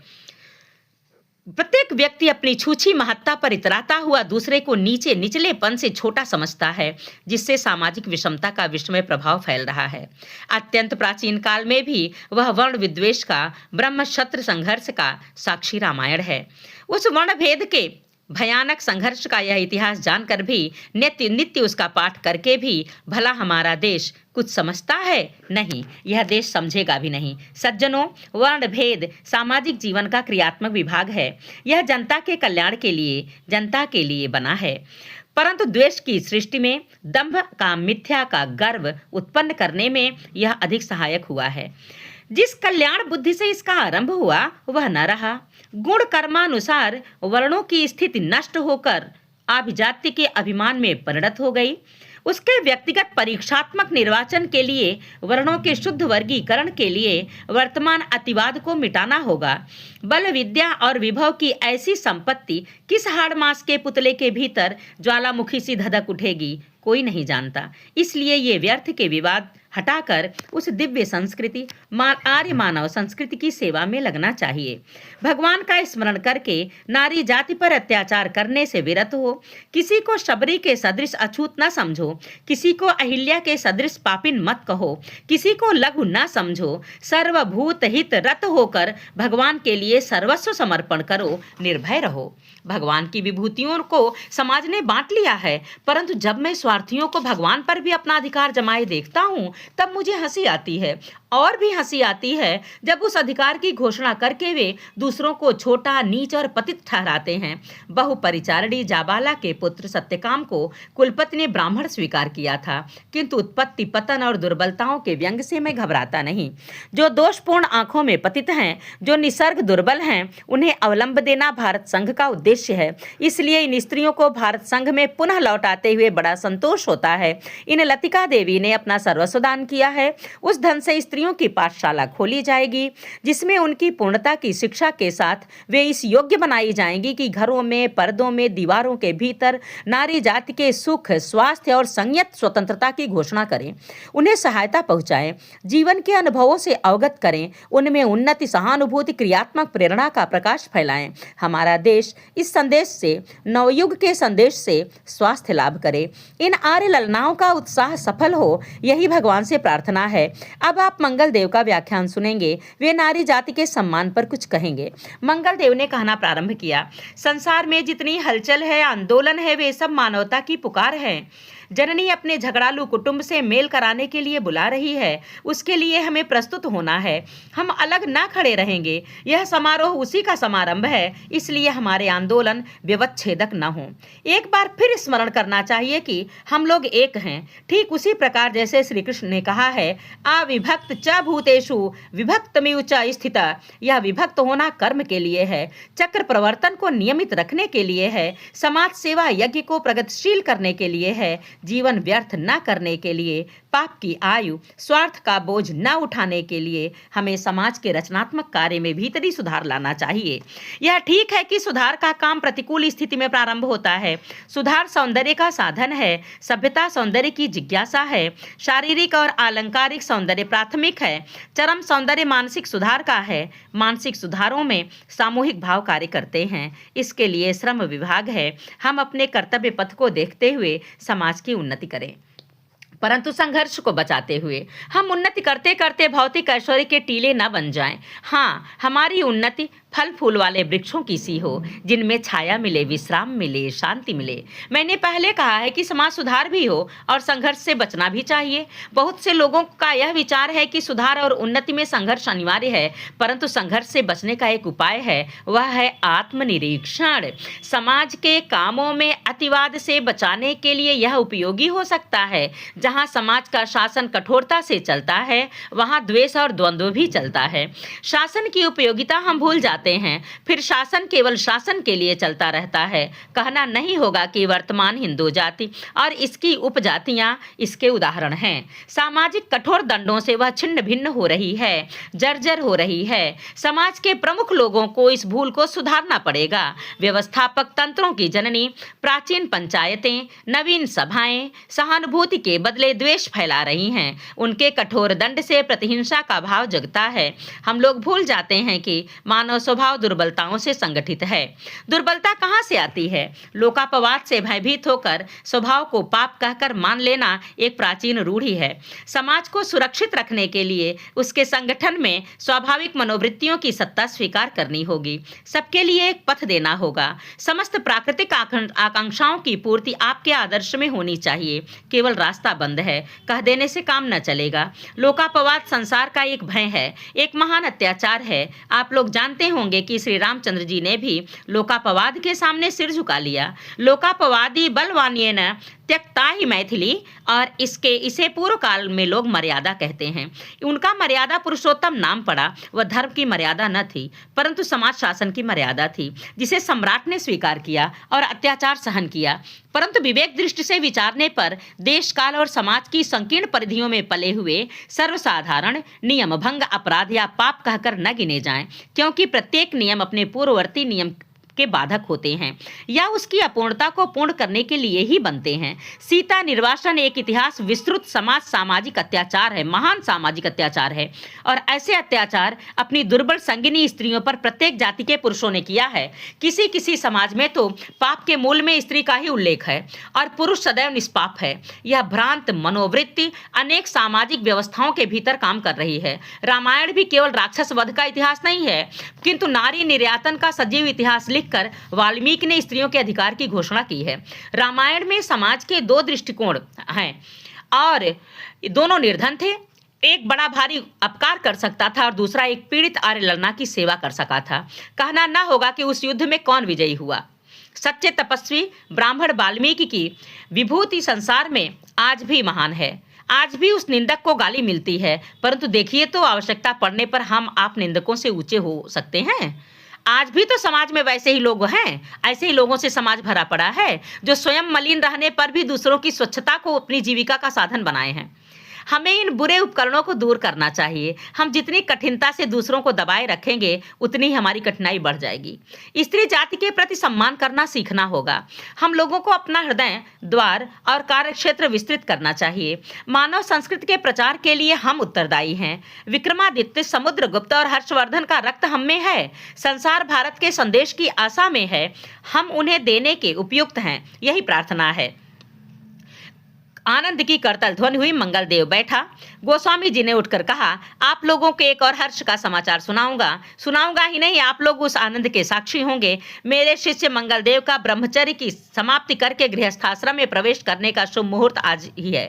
प्रत्येक व्यक्ति अपनी छूछी महत्ता पर इतराता हुआ दूसरे को निचलेपन से छोटा समझता है, जिससे सामाजिक विषमता का विषमय प्रभाव फैल रहा है। अत्यंत प्राचीन काल में भी वह वर्ण विद्वेष का, ब्रह्म क्षत्र संघर्ष का साक्षी रामायण है। उस वर्ण भेद के भयानक संघर्ष का यह इतिहास जानकर भी, नित्य उसका पाठ करके भी भला हमारा देश कुछ समझता है? नहीं, यह देश समझेगा भी नहीं। सज्जनों, वर्ण भेद सामाजिक जीवन का क्रियात्मक विभाग है। यह जनता के कल्याण के लिए, जनता के लिए बना है। परंतु द्वेष की सृष्टि में दंभ का, मिथ्या का गर्व उत्पन्न करने में यह अधिक सहायक हुआ है। जिस कल्याण बुद्धि से इसका आरंभ हुआ वह न रहा। गुण कर्मानुसार वर्णों की स्थिति नष्ट होकर अभिजात्य के अभिमान में परिणत हो गई। उसके व्यक्तिगत परीक्षात्मक निर्वाचन के लिए, वर्णों के शुद्ध वर्गीकरण के लिए वर्तमान अतिवाद को मिटाना होगा। बल, विद्या और विभव की ऐसी संपत्ति किस हाड़ मांस के पुतले के भीतर ज्वालामुखी सी धधक उठेगी, कोई नहीं जानता। इसलिए ये व्यर्थ के विवाद हटाकर उस दिव्य संस्कृति, आर्य मानव संस्कृति की सेवा में लगना चाहिए। भगवान का स्मरण करके नारी जाति पर अत्याचार करने से विरत हो। किसी को शबरी के सदृश अछूत न समझो, किसी को अहिल्या के सदृश पापिन मत कहो, किसी को लघु न समझो। सर्वभूत हित रत होकर भगवान के लिए सर्वस्व समर्पण करो, निर्भय रहो। भगवान की विभूतियों को समाज ने बांट लिया है, परंतु जब मैं स्वार्थियों को भगवान पर भी अपना अधिकार जमाए देखता हूँ तब मुझे हंसी आती है। और भी हंसी आती है जब उस अधिकार की घोषणा करके वे दूसरों को छोटा, नीच और पतित ठहराते हैं। बहुपरिचारिणी जाबाला के पुत्र सत्यकाम को कुलपति ने ब्राह्मण स्वीकार किया था, किंतु उत्पत्ति, पतन और दुर्बलताओं के व्यंग से मैं घबराता नहीं। जो दोषपूर्ण आंखों में पतित हैं, जो निसर्ग दुर्बल हैं, उन्हें अवलंब देना भारत संघ का उद्देश्य है। इसलिए इन स्त्रियों को भारत संघ में पुनः लौटाते हुए बड़ा संतोष होता है। इन लतिका देवी ने अपना सर्वस्व दान किया है। उस धन से स्त्रियों की पाठशाला खोली जाएगी, जिसमें उनकी पूर्णता की शिक्षा के साथ वे इस योग्य बनाई जाएंगी कि घरों में, पर्दों में, दीवारों के भीतर नारी जाति के सुख, स्वास्थ्य और संयत स्वतंत्रता की घोषणा करें। उन्हें सहायता पहुंचाएं, जीवन के अनुभवों से अवगत करें, उनमें उन्नति, सहानुभूति, क्रियात्मक प्रेरणा का प्रकाश फैलाएं। हमारा देश इस संदेश से, नवयुग के संदेश से स्वास्थ्य लाभ करे। इन आर्य ललनाओं का उत्साह सफल हो, यही भगवान से प्रार्थना है। अब आप मंगल देव का व्याख्यान सुनेंगे। वे नारी जाति के सम्मान पर कुछ कहेंगे। मंगल देव ने कहना प्रारंभ किया, संसार में जितनी हलचल है, आंदोलन है, वे सब मानवता की पुकार है। जननी अपने झगड़ालू कुटुंब से मेल कराने के लिए बुला रही है। उसके लिए हमें प्रस्तुत होना है। हम अलग ना खड़े रहेंगे। यह समारोह उसी का समारंभ है, इसलिए हमारे आंदोलन व्यवच्छेदक न हो। एक बार फिर स्मरण करना चाहिए कि हम लोग एक हैं, ठीक उसी प्रकार जैसे श्री कृष्ण ने कहा है, अविभक्त च भूतेषु विभक्तमिव च स्थिता। यह विभक्त होना कर्म के लिए है, चक्र प्रवर्तन को नियमित रखने के लिए है, समाज सेवा यज्ञ को प्रगतिशील करने के लिए है, जीवन व्यर्थ न करने के लिए, पाप की आयु, स्वार्थ का बोझ न उठाने के लिए हमें समाज के रचनात्मक कार्य में भीतरी सुधार लाना चाहिए। यह ठीक है कि सुधार का काम प्रतिकूल स्थिति में प्रारंभ होता है। सुधार सौंदर्य का साधन है, सभ्यता सौंदर्य की जिज्ञासा है, शारीरिक और अलंकारिक सौंदर्य प्राथमिक है, चरम सौंदर्य मानसिक सुधार का है। मानसिक सुधारों में सामूहिक भाव कार्य करते हैं, इसके लिए श्रम विभाग है। हम अपने कर्तव्य पथ को देखते हुए समाज की उन्नति करें, परंतु संघर्ष को बचाते हुए। हम उन्नति करते करते भौतिक ऐश्वर्य के टीले न बन जाएं। हाँ, हमारी उन्नति फल फूल वाले वृक्षों की सी हो, जिनमें छाया मिले, विश्राम मिले, शांति मिले। मैंने पहले कहा है कि समाज सुधार भी हो और संघर्ष से बचना भी चाहिए। बहुत से लोगों का यह विचार है कि सुधार और उन्नति में संघर्ष अनिवार्य है, परंतु संघर्ष से बचने का एक उपाय है, वह है आत्मनिरीक्षण। समाज के कामों में अतिवाद से बचाने के लिए यह उपयोगी हो सकता है। जहाँ समाज का शासन कठोरता से चलता है, वहाँ द्वेष और द्वंद्व भी चलता है। शासन की उपयोगिता हम भूल जाते हैं, फिर शासन केवल शासन के लिए चलता रहता है। कहना नहीं होगा कि वर्तमान हिंदू जाति और इसकी उपजातियां इसके उदाहरण हैं। सामाजिक कठोर दंडों से वह छिन्न भिन्न हो रही है, जर्जर हो रही है। समाज के प्रमुख लोगों को इस भूल को सुधारना पड़ेगा। व्यवस्थापक तंत्रों की जननी प्राचीन पंचायतें, नवीन सभाएं सहानुभूति के बदले द्वेष फैला रही हैं। उनके कठोर दंड से प्रतिहिंसा का भाव जगता है। हम लोग भूल जाते हैं कि मानव स्वभाव दुर्बलताओं से संगठित है। दुर्बलता कहाँ से आती है? लोकापवाद से भयभीत होकर स्वभाव को पाप कहकर मान लेना एक प्राचीन रूढ़ी है। समाज को सुरक्षित रखने के लिए उसके संगठन में स्वाभाविक मनोवृत्तियों की सत्ता स्वीकार करनी होगी। सबके लिए एक पथ देना होगा। समस्त प्राकृतिक आकांक्षाओं की पूर्ति आपके आदर्श में होनी चाहिए। केवल रास्ता बंद बंद है, कह देने से काम न चलेगा। लोकापवाद संसार का एक भय है, एक महान अत्याचार है। आप लोग जानते होंगे कि श्री रामचंद्र जी ने भी लोकापवाद के सामने सिर झुका लिया। लोकापवादी बलवानिये न त्यक्ता ही मैथिली, और इसे पूर्व काल में लोग मर्यादा कहते हैं। उनका मर्यादा पुरुषोत्तम नाम पड़ा। वह धर्म की मर्यादा न थी, परंतु समाज शासन की मर्यादा थी, जिसे सम्राट ने स्वीकार किया और अत्याचार सहन किया। परंतु विवेक दृष्टि से विचारने पर देश काल और समाज की संकीर्ण परिधियों में पले हुए सर्वसाधारण नियम भंग अपराध या पाप कहकर न गिने जाएं, क्योंकि प्रत्येक नियम अपने पूर्ववर्ती नियम के बाधक होते हैं या उसकी अपूर्णता को पूर्ण करने के लिए ही बनते हैं। सीता निर्वासन एक इतिहास विस्तृत सामाजिक अत्याचार है, महान सामाजिक अत्याचार है, और ऐसे अत्याचार अपनी दुर्बल संगिनी स्त्रियों पर प्रत्येक जाति के पुरुषों ने किया है। किसी किसी समाज में तो पाप के मूल में स्त्री का ही उल्लेख है और पुरुष सदैव निष्पाप है। यह भ्रांत मनोवृत्ति अनेक सामाजिक व्यवस्थाओं के भीतर काम कर रही है। रामायण भी केवल राक्षस वध का इतिहास नहीं है, किंतु नारी निर्यातन का सजीव इतिहास लिखकर वाल्मीकि ने स्त्रियों के अधिकार की घोषणा की है। रामायण में समाज के दो दृष्टिकोण हैं और दोनों निर्धन थे। एक बड़ा भारी अपकार कर सकता था और दूसरा एक पीड़ित आर्य ललना की सेवा कर सका था। कहना न होगा कि उस युद्ध में कौन विजयी हुआ। सच्चे तपस्वी ब्राह्मण वाल्मीकि की विभूति संसार में आज भी महान है। आज भी उस निंदक को गाली मिलती है, परंतु देखिए तो आवश्यकता पड़ने पर हम आप निंदकों से ऊंचे हो सकते हैं। आज भी तो समाज में वैसे ही लोग हैं, ऐसे ही लोगों से समाज भरा पड़ा है जो स्वयं मलिन रहने पर भी दूसरों की स्वच्छता को अपनी जीविका का साधन बनाए हैं। हमें इन बुरे उपकरणों को दूर करना चाहिए। हम जितनी कठिनता से दूसरों को दबाए रखेंगे, उतनी ही हमारी कठिनाई बढ़ जाएगी। स्त्री जाति के प्रति सम्मान करना सीखना होगा। हम लोगों को अपना हृदय द्वार और कार्यक्षेत्र विस्तृत करना चाहिए। मानव संस्कृति के प्रचार के लिए हम उत्तरदायी हैं। विक्रमादित्य, समुद्रगुप्त और हर्षवर्धन का रक्त हम में है। संसार भारत के संदेश की आशा में है। हम उन्हें देने के उपयुक्त हैं, यही प्रार्थना है। आनंद की करतल ध्वनि हुई। मंगलदेव बैठा। गोस्वामी जी ने उठकर कहा, आप लोगों को एक और हर्ष का समाचार सुनाऊंगा ही नहीं, आप लोग उस आनंद के साक्षी होंगे। मेरे शिष्य मंगलदेव का ब्रह्मचर्य की समाप्ति करके गृहस्थाश्रम में प्रवेश करने का शुभ मुहूर्त आज ही है।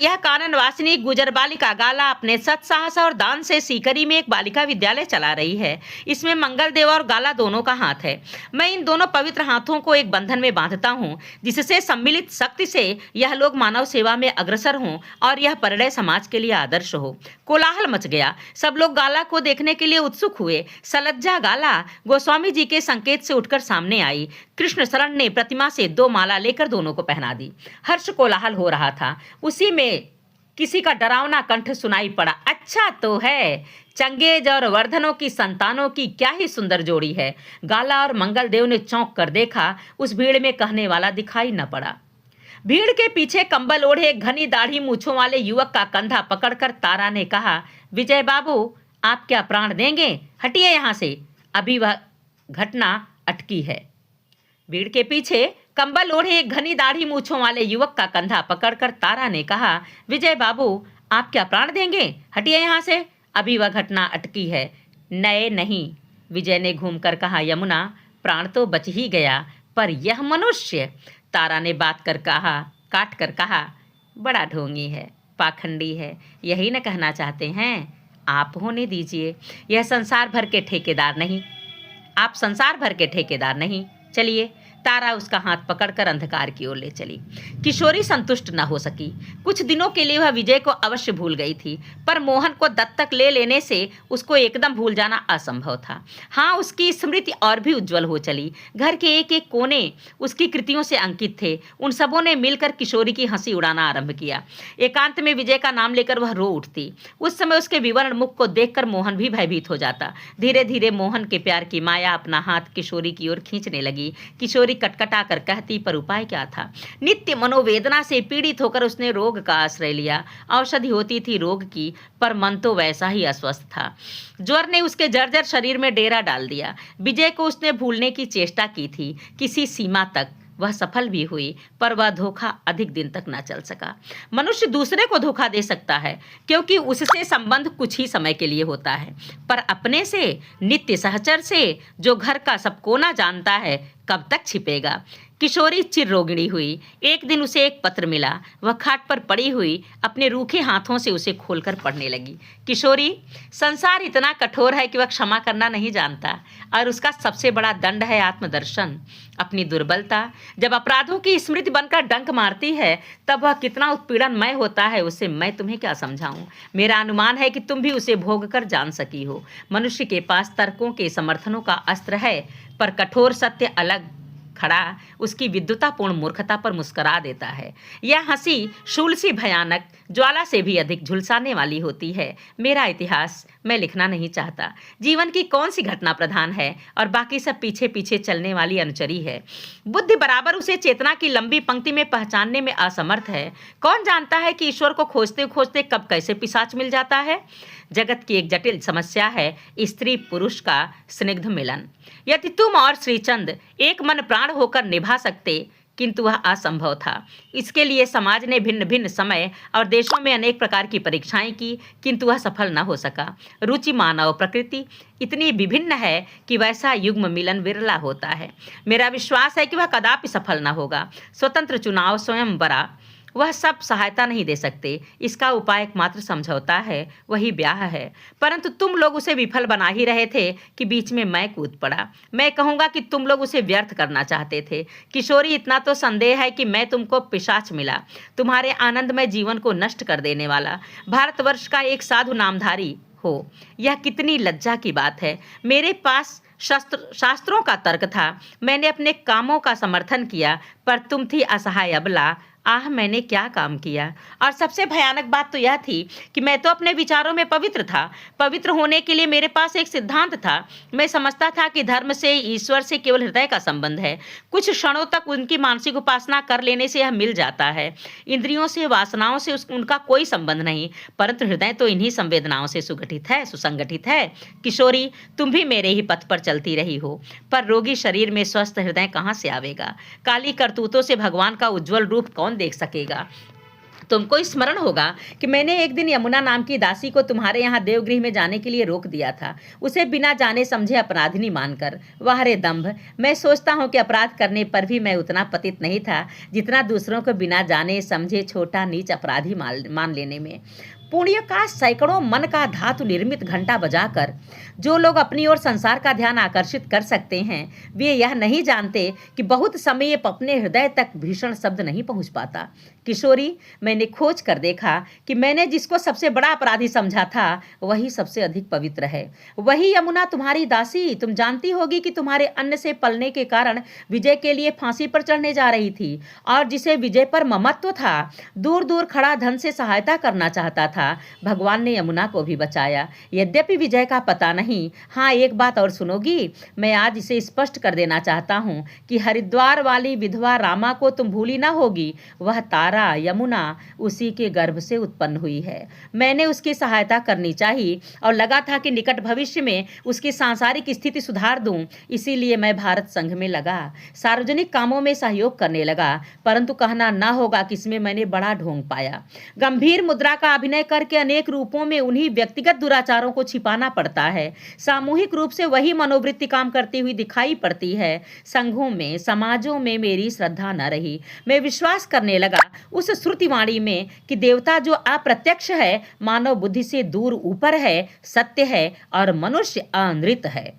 यह काननवासिनी गुजर बालिका गाला अपने सत्साहस और दान से सीकरी में एक बालिका विद्यालय चला रही है। इसमें मंगलदेव और गाला दोनों का हाथ है। मैं इन दोनों पवित्र हाथों को एक बंधन में बांधता हूँ, जिससे सम्मिलित शक्ति से यह लोग मानव सेवा में अग्रसर हों और यह परिणय समाज के लिए आदर्श हो। कोलाहल मच गया। सब लोग गाला को देखने के लिए उत्सुक हुए। सलज्जा गाला गोस्वामी जी के संकेत से उठकर सामने आई। कृष्ण शरण ने प्रतिमा से 2 माला लेकर दोनों को पहना दी। हर्ष कोलाहल हो रहा था। उसी में किसी का डरावना कंठ सुनाई पड़ा, अच्छा तो है, चंगेज और वर्धनों की संतानों की क्या ही सुंदर जोड़ी है। गाला और मंगलदेव ने चौंक कर देखा। उस भीड़ में कहने वाला दिखाई न पड़ा। भीड़ के पीछे कंबल ओढ़े घनी दाढ़ी मूछों वाले युवक का कंधा पकड़कर तारा ने कहा, विजय बाबू, आप क्या प्राण देंगे? हटिए यहाँ से, अभी वह घटना अटकी है। भीड़ के पीछे कंबल ओढ़े एक घनी दाढ़ी मूछों वाले युवक का कंधा पकड़कर तारा ने कहा, विजय बाबू, आप क्या प्राण देंगे? हटिए यहाँ से, अभी वह घटना अटकी है। नए नहीं, विजय ने घूमकर कहा, यमुना, प्राण तो बच ही गया, पर यह मनुष्य, तारा ने काट कर कहा, बड़ा ढोंगी है, पाखंडी है, यही न कहना चाहते हैं? आप होने दीजिए, यह संसार भर के ठेकेदार नहीं, आप संसार भर के ठेकेदार नहीं। चलिए। तारा उसका हाथ पकड़कर अंधकार की ओर ले चली। किशोरी संतुष्ट न हो सकी। कुछ दिनों के लिए वह विजय को अवश्य भूल गई थी, पर मोहन को दत्तक ले लेने से उसको एकदम भूल जाना असंभव था। हाँ, उसकी स्मृति और भी उज्जवल हो चली। घर के एक एक कोने उसकी कृतियों से अंकित थे। उन सबों ने मिलकर किशोरी की हंसी उड़ाना आरंभ किया। एकांत में विजय का नाम लेकर वह रो उठती। उस समय उसके विवर्ण मुख को देखकर मोहन भी भयभीत हो जाता। धीरे धीरे मोहन के प्यार की माया अपना हाथ किशोरी की ओर खींचने लगी। किशोरी कटकटा कर कहती, पर उपाय क्या था? नित्य मनोवेदना से पीड़ित होकर उसने रोग का आश्रय लिया। औषधि होती थी रोग की, पर मन तो वैसा ही अस्वस्थ था। ज्वर ने उसके जर्जर शरीर में डेरा डाल दिया। विजय को उसने भूलने की चेष्टा की थी, किसी सीमा तक वह सफल भी हुई, पर वह धोखा अधिक दिन तक न चल सका। मनुष्य दूसरे को धोखा दे सकता है, क्योंकि उससे संबंध कुछ ही समय के लिए होता है, पर अपने से, नित्य सहचर से, जो घर का सब कोना जानता है, कब तक छिपेगा? किशोरी चिररोगिणी हुई। एक दिन उसे एक पत्र मिला। वह खाट पर पड़ी हुई अपने रूखे हाथों से उसे खोलकर पढ़ने लगी। किशोरी, संसार इतना कठोर है कि वह क्षमा करना नहीं जानता और उसका सबसे बड़ा दंड है आत्मदर्शन, अपनी दुर्बलता। जब अपराधों की स्मृति बनकर डंक मारती है तब वह कितना उत्पीड़नमय होता है, उसे मैं तुम्हें क्या समझाऊं। मेरा अनुमान है कि तुम भी उसे भोग कर जान सकी हो। मनुष्य के पास तर्कों के समर्थनों का अस्त्र है, पर कठोर सत्य अलग खड़ा उसकी विद्युतापूर्ण मूर्खता पर मुस्करा देता है। यह हंसी शूल सी भयानक ज्वाला से भी अधिक झुलसाने वाली होती है। मेरा इतिहास मैं लिखना नहीं चाहता। जीवन की कौन सी घटना प्रधान है और बाकी सब पीछे पीछे चलने वाली अनुचरी है। बुद्धि बराबर उसे चेतना की लंबी पंक्ति में पहचानने में असमर्थ है। कौन जानता है कि ईश्वर को खोजते खोजते कब कैसे पिशाच मिल जाता है। जगत की एक जटिल समस्या है स्त्री पुरुष का स्निग्ध मिलन। यदि तुम और श्रीचंद एक मन प्राण होकर निभा सकते, किंतु वह असंभव था। इसके लिए समाज ने भिन्न भिन्न समय और देशों में अनेक प्रकार की परीक्षाएं की, किंतु वह सफल न हो सका। रुचि मानव प्रकृति इतनी विभिन्न है कि वैसा युग्म मिलन विरला होता है। मेरा विश्वास है कि वह कदापि सफल न होगा। स्वतंत्र चुनाव, स्वयंवरा, वह सब सहायता नहीं दे सकते। इसका उपाय एकमात्र समझौता है, वही ब्याह है। परंतु तुम लोग उसे विफल बना ही रहे थे कि बीच में मैं कूद पड़ा। मैं कहूँगा कि तुम लोग उसे व्यर्थ करना चाहते थे। किशोरी, इतना तो संदेह है कि मैं तुमको पिशाच मिला, तुम्हारे आनंदमय जीवन को नष्ट कर देने वाला। भारतवर्ष का एक साधु नामधारी हो, यह कितनी लज्जा की बात है। मेरे पास शास्त्रों का तर्क था, मैंने अपने कामों का समर्थन किया, पर तुम थी असहाय अबला। आह, मैंने क्या काम किया। और सबसे भयानक बात तो यह थी कि मैं तो अपने विचारों में पवित्र था। पवित्र होने के लिए मेरे पास एक सिद्धांत था। मैं समझता था कि धर्म से, ईश्वर से केवल हृदय का संबंध है। कुछ क्षणों तक उनकी मानसिक उपासना कर लेने से यह मिल जाता है। इंद्रियों से, वासनाओं से उनका कोई संबंध नहीं, परंतु हृदय तो इन्हीं संवेदनाओं से सुगठित है, सुसंगठित है। किशोरी, तुम भी मेरे ही पथ पर चलती रही हो, पर रोगी शरीर में स्वस्थ हृदय कहाँ से आवेगा। काली करतूतों से भगवान का उज्जवल रूप कौन देख सकेगा। तुमको स्मरण होगा कि मैंने एक दिन यमुना नाम की दासी को तुम्हारे यहाँ देवगृह में जाने के लिए रोक दिया था, उसे बिना जाने समझे अपराधिनी मानकर। वाह रे दंभ! मैं सोचता हूँ कि अपराध करने पर भी मैं उतना पतित नहीं था जितना दूसरों को बिना जाने समझे छोटा नीच अपराधी मान लेने में। पुण्य का सैकड़ों मन का धातु निर्मित घंटा बजाकर जो लोग अपनी ओर संसार का ध्यान आकर्षित कर सकते हैं, वे यह नहीं जानते कि बहुत समय अपने हृदय तक भीषण शब्द नहीं पहुंच पाता। किशोरी, मैंने खोज कर देखा कि मैंने जिसको सबसे बड़ा अपराधी समझा था वही सबसे अधिक पवित्र है। वही यमुना, तुम्हारी दासी। तुम जानती होगी कि तुम्हारे अन्न से पलने के कारण विजय के लिए फांसी पर चढ़ने जा रही थी, और जिसे विजय पर ममत्व था, दूर दूर खड़ा धन से सहायता करना चाहता था। भगवान ने यमुना को भी बचाया, यद्यपि विजय का पता नहीं। हाँ, एक बात और सुनोगी? मैं आज इसे स्पष्ट कर देना चाहता हूँ कि हरिद्वार वाली विधवा रामा को तुम भूली ना होगी। वह तारा यमुना उसी के गर्भ से उत्पन्न हुई है। मैंने उसकी सहायता करनी चाहिए और लगा था कि निकट भविष्य में उसकी सांसारिक स्थिति सुधार दूं। इसीलिए मैं भारत संघ में लगा, सार्वजनिक कामों में सहयोग करने लगा। परंतु कहना ना होगा कि इसमें मैंने बड़ा ढोंग पाया। गंभीर मुद्रा का अभिनय करके अनेक रूपों में उन्हीं व्यक्तिगत दुराचारों को छिपाना पड़ता है। सामूहिक रूप से वही मनोवृत्ति काम करती हुई दिखाई पड़ती है। संघों में, समाजों में मेरी श्रद्धा न रही। मैं विश्वास करने लगा उस श्रुतिवाणी में कि देवता जो अप्रत्यक्ष है, मानव बुद्धि से दूर ऊपर है, सत्य है और मनुष्य अनृत है।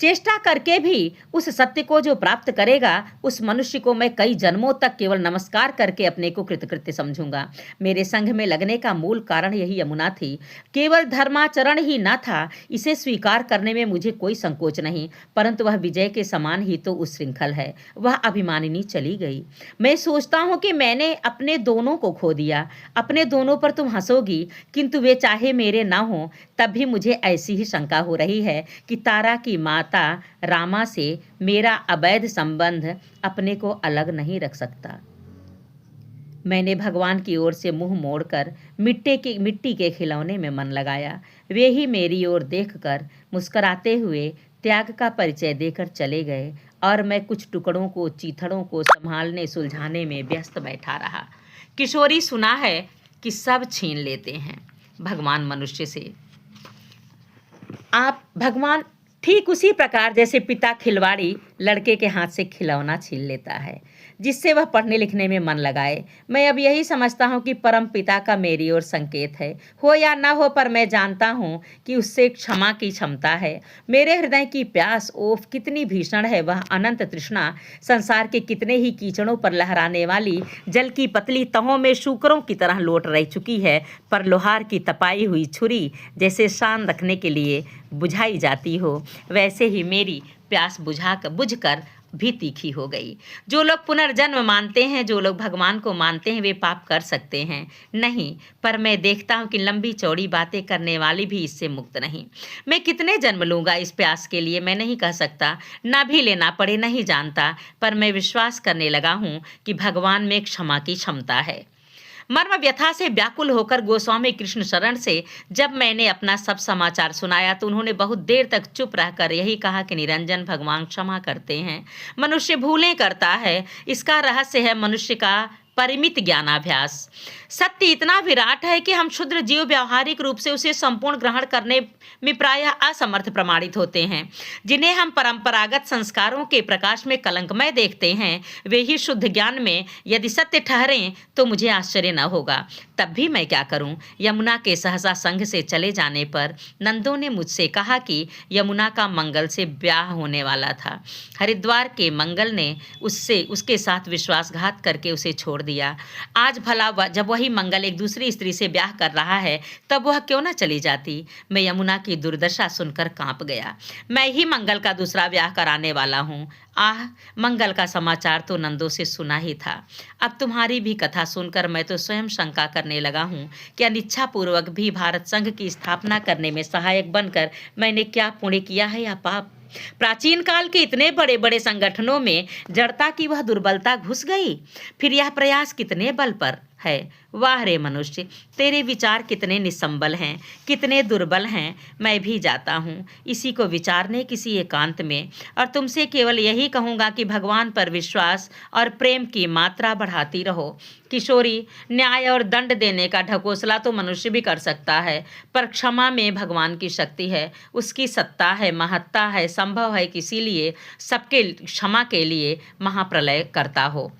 चेष्टा करके भी उस सत्य को जो प्राप्त करेगा, उस मनुष्य को मैं कई जन्मों तक केवल नमस्कार करके अपने को कृतकृत्य समझूंगा। मेरे संघ में लगने का मूल कारण यही यमुना थी। केवल धर्माचरण ही न था, इसे स्वीकार करने में मुझे कोई संकोच नहीं, परंतु वह विजय के समान ही तो उच्छृंखल है। वह अभिमानिनी चली गई। मैं सोचता हूँ कि मैंने अपने दोनों को खो दिया। अपने दोनों पर तुम हंसोगी, किंतु वे चाहे मेरे ना हो तब भी मुझे ऐसी ही शंका हो रही है कि तारा की माता रामा से मेरा अवैध संबंध अपने को अलग नहीं रख सकता। मैंने भगवान की ओर से मुंह मोड़कर मिट्टी के खिलौने में मन लगाया। वे ही मेरी ओर देखकर मुस्कुराते हुए त्याग का परिचय देकर चले गए और मैं कुछ टुकड़ों को, चीथड़ों को संभालने सुलझाने में व्यस्त बैठा रहा। किशोरी, सुना है कि सब छीन लेते हैं भगवान मनुष्य से। आप भगवान ठीक उसी प्रकार जैसे पिता खिलवाड़ी लड़के के हाथ से खिलौना छीन लेता है जिससे वह पढ़ने लिखने में मन लगाए। मैं अब यही समझता हूँ कि परम पिता का मेरी ओर संकेत है, हो या ना हो, पर मैं जानता हूँ कि उससे क्षमा की क्षमता है। मेरे हृदय की प्यास ओफ कितनी भीषण है, वह अनंत तृष्णा संसार के कितने ही कीचड़ों पर लहराने वाली जल की पतली तहों में शूकरों की तरह लौट रह चुकी है, पर लोहार की तपाई हुई छुरी जैसे शान रखने के लिए बुझाई जाती हो, वैसे ही मेरी प्यास बुझकर भी तीखी हो गई। जो लोग पुनर्जन्म मानते हैं, जो लोग भगवान को मानते हैं, वे पाप कर सकते हैं नहीं, पर मैं देखता हूँ कि लंबी चौड़ी बातें करने वाली भी इससे मुक्त नहीं। मैं कितने जन्म लूँगा इस प्यास के लिए मैं नहीं कह सकता, ना भी लेना पड़े नहीं जानता, पर मैं विश्वास करने लगा हूँ कि भगवान में क्षमा की क्षमता है। मर्म व्यथा से व्याकुल होकर गोस्वामी कृष्ण शरण से जब मैंने अपना सब समाचार सुनाया तो उन्होंने बहुत देर तक चुप रहकर यही कहा कि निरंजन, भगवान क्षमा करते हैं, मनुष्य भूलें करता है, इसका रहस्य है मनुष्य का परिमित ज्ञानाभ्यास। सत्य इतना विराट है कि हम क्षुद्र जीव व्यावहारिक रूप से उसे संपूर्ण ग्रहण करने में प्रायः असमर्थ प्रमाणित होते हैं। जिन्हें हम परंपरागत संस्कारों के प्रकाश में कलंकमय देखते हैं, वे ही शुद्ध ज्ञान में यदि सत्य ठहरें तो मुझे आश्चर्य न होगा। तब भी मैं क्या करूं? यमुना के सहसा संघ से चले जाने पर नंदों ने मुझसे कहा कि यमुना का मंगल से ब्याह होने वाला था। हरिद्वार के मंगल ने उसके साथ विश्वासघात करके उसे छोड़ दिया। आज भला जब वही मंगल एक दूसरी स्त्री से ब्याह कर रहा है, तब वह क्यों न चली जाती? मैं यमुना की दुर्दशा सुनकर कांप गया। मैं ही मंगल का दूसरा ब्याह कराने वाला हूँ। आह, मंगल का समाचार तो नंदों से सुना ही था, अब तुम्हारी भी कथा सुनकर मैं तो स्वयं शंका करने लगा हूँ कि अनिच्छापूर्वक भी भारत संघ की स्थापना करने में सहायक बनकर मैंने क्या पुण्य किया है या पाप। प्राचीन काल के इतने बड़े बड़े संगठनों में जड़ता की वह दुर्बलता घुस गई, फिर यह प्रयास कितने बल पर है। वाह रे मनुष्य, तेरे विचार कितने निसंबल हैं, कितने दुर्बल हैं। मैं भी जाता हूँ इसी को विचारने किसी एकांत में, और तुमसे केवल यही कहूँगा कि भगवान पर विश्वास और प्रेम की मात्रा बढ़ाती रहो। किशोरी, न्याय और दंड देने का ढकोसला तो मनुष्य भी कर सकता है, पर क्षमा में भगवान की शक्ति है, उसकी सत्ता है, महत्ता है, संभव है कि इसीलिए सबके क्षमा के लिए महाप्रलय करता हो।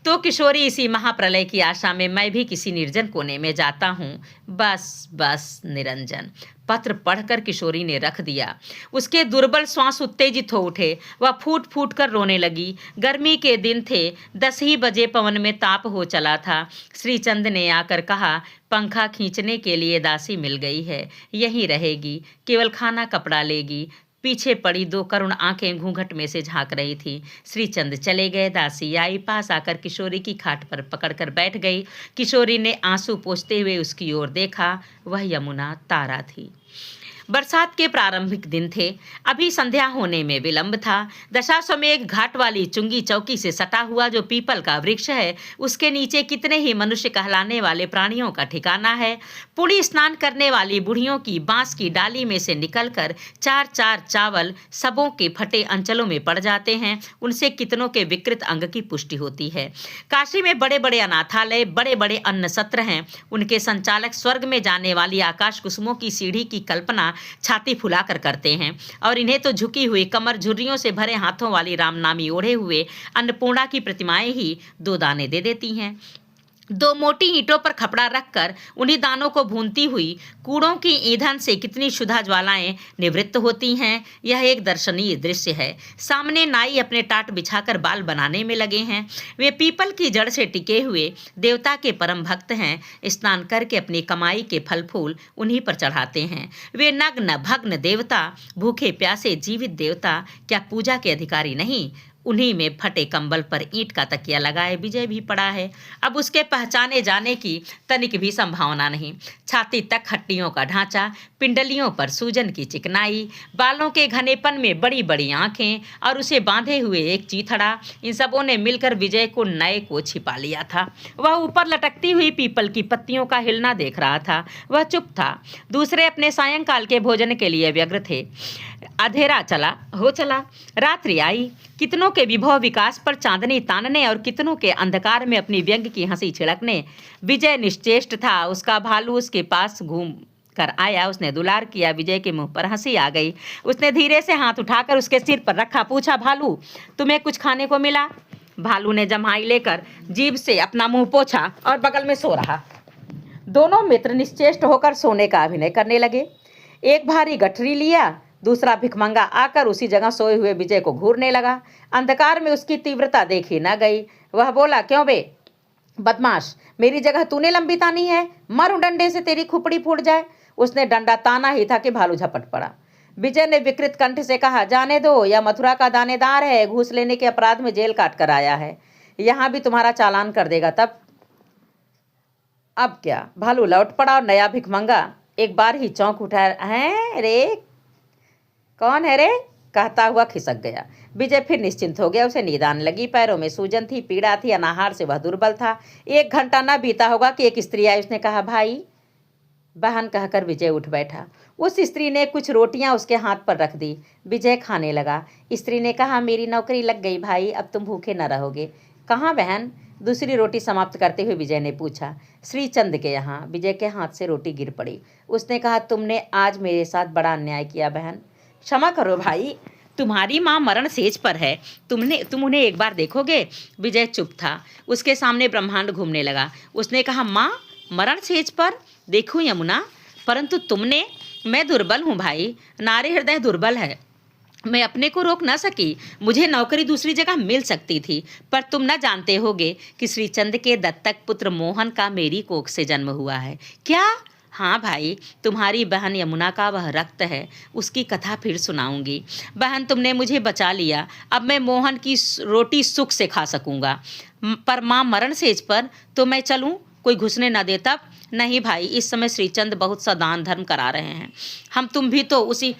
तो किशोरी, इसी महाप्रलय की आशा में मैं भी किसी निर्जन कोने में जाता हूँ। बस बस निरंजन। पत्र पढ़कर किशोरी ने रख दिया। उसके दुर्बल श्वास उत्तेजित हो उठे। वह फूट फूट कर रोने लगी। गर्मी के दिन थे, 10 ही बजे पवन में ताप हो चला था। श्रीचंद ने आकर कहा, पंखा खींचने के लिए दासी मिल गई है, यहीं रहेगी, केवल खाना कपड़ा लेगी। पीछे पड़ी 2 करुण आंखें घूंघट में से झांक रही थी। श्रीचंद चले गए। दासी आई, पास आकर किशोरी की खाट पर पकड़कर बैठ गई। किशोरी ने आंसू पोंछते हुए उसकी ओर देखा। वह यमुना तारा थी। बरसात के प्रारंभिक दिन थे। अभी संध्या होने में विलंब था। दशाश्वमेध घाट वाली चुंगी चौकी से सटा हुआ जो पीपल का वृक्ष है, उसके नीचे कितने ही मनुष्य कहलाने वाले प्राणियों का ठिकाना है। पुण्य स्नान करने वाली बुढ़ियों की बांस की डाली में से निकलकर 4-4 चावल सबों के फटे अंचलों में पड़ जाते हैं। उनसे कितनों के विकृत अंग की पुष्टि होती है। काशी में बड़े बड़े अनाथालय, बड़े बड़े अन्न सत्र हैं। उनके संचालक स्वर्ग में जाने वाली आकाश कुसुमों की सीढ़ी की कल्पना छाती फुलाकर करते हैं, और इन्हें तो झुकी हुई कमर, झुर्रियों से भरे हाथों वाली रामनामी ओढ़े हुए अन्नपूर्णा की प्रतिमाएं ही 2 दाने दे देती हैं। 2 मोटी ईंटों पर खपड़ा रखकर उन्हीं दानों को भूनती हुई कूड़ों की ईंधन से कितनी क्षुधा ज्वालाएं निवृत्त होती हैं। यह एक दर्शनीय दृश्य है। सामने नाई अपने टाट बिछाकर बाल बनाने में लगे हैं। वे पीपल की जड़ से टिके हुए देवता के परम भक्त हैं। स्नान करके अपनी कमाई के फल फूल उन्हीं पर चढ़ाते हैं। वे नग्न भग्न देवता, भूखे प्यासे जीवित देवता क्या पूजा के अधिकारी नहीं? उन्हीं में फटे कंबल पर ईंट का तकिया लगाए विजय भी पड़ा है। अब उसके पहचाने जाने की तनिक भी संभावना नहीं। छाती तक हड्डियों का ढांचा, पिंडलियों पर सूजन की चिकनाई, बालों के घनेपन में बड़ी बड़ी आंखें और उसे बांधे हुए एक चीथड़ा, इन सबों ने मिलकर विजय को नए को छिपा लिया था। वह ऊपर लटकती हुई पीपल की पत्तियों का हिलना देख रहा था। वह चुप था। दूसरे अपने सायंकाल के भोजन के लिए व्यग्र थे। अंधेरा चला, रात्रि आई। कितनों के विभव विकास पर चांदनी तानने और कितनों के अंधकार में अपनी व्यंग की हंसी छिड़कने विजय निश्चेष्ट था। उसका भालू उसके पास कर आया। उसने दुलार किया, विजय के मुंह पर हंसी आ गई। उसने धीरे से हाथ उठाकर उसके सिर पर रखा, पूछा, भालू तुम्हें कुछ खाने को मिला? भालू ने जम्हाई लेकर जीभ से अपना मुंह पोंछा और बगल में सो रहा। दोनों मित्र निश्चेष्ट होकर सोने का अभिनय करने लगे। एक भारी गठरी लिया, दूसरा भिखमंगा आकर उसी जगह सोए हुए विजय को घूरने लगा। अंधकार में उसकी तीव्रता देखी न गई। वह बोला, क्यों बे बदमाश, मेरी जगह तूने लंबी तानी है, मारूं डंडे से तेरी खुपड़ी फूट जाए। उसने डंडा ताना ही था कि भालू झपट पड़ा। विजय ने विकृत कंठ से कहा, जाने दो, यह मथुरा का दानेदार है, घूस लेने के अपराध में जेल काट कर आया है, यहां भी तुम्हारा चालान कर देगा। तब अब क्या? भालू लौट पड़ा और नया भिखमंगा एक बार ही चौंक उठा। है रे, कौन है रे, कहता हुआ खिसक गया। विजय फिर निश्चिंत हो गया। उसे नींद आने लगी। पैरों में सूजन थी, पीड़ा थी, अनाहार से वह दुर्बल था। 1 घंटा न बीता होगा कि एक स्त्री आई। उसने कहा, भाई बहन कहकर विजय उठ बैठा। उस स्त्री ने कुछ रोटियां उसके हाथ पर रख दी। विजय खाने लगा। स्त्री ने कहा, मेरी नौकरी लग गई भाई, अब तुम भूखे न रहोगे। कहाँ बहन? दूसरी रोटी समाप्त करते हुए विजय ने पूछा। श्रीचंद के यहाँ। विजय के हाथ से रोटी गिर पड़ी। उसने कहा, तुमने आज मेरे साथ बड़ा अन्याय किया बहन, क्षमा करो भाई, तुम्हारी माँ मरण सेज पर है, तुम उन्हें एक बार देखोगे? विजय चुप था। उसके सामने ब्रह्मांड घूमने लगा। उसने कहा, माँ मरण सेज पर? देखो यमुना, परंतु तुमने, मैं दुर्बल हूँ भाई, नारी हृदय दुर्बल है, मैं अपने को रोक न सकी। मुझे नौकरी दूसरी जगह मिल सकती थी, पर तुम न जानते होगे कि श्रीचंद के दत्तक पुत्र मोहन का मेरी कोख से जन्म हुआ है। क्या? हाँ भाई, तुम्हारी बहन यमुना का वह रक्त है, उसकी कथा फिर सुनाऊंगी। बहन, तुमने मुझे बचा लिया, अब मैं मोहन की रोटी सुख से खा सकूंगा। पर माँ मरण सेज पर, तो मैं चलूँ? कोई घुसने न दे तब? नहीं भाई, इस समय श्रीचंद बहुत सा दान धर्म करा रहे हैं, हम तुम भी तो उसी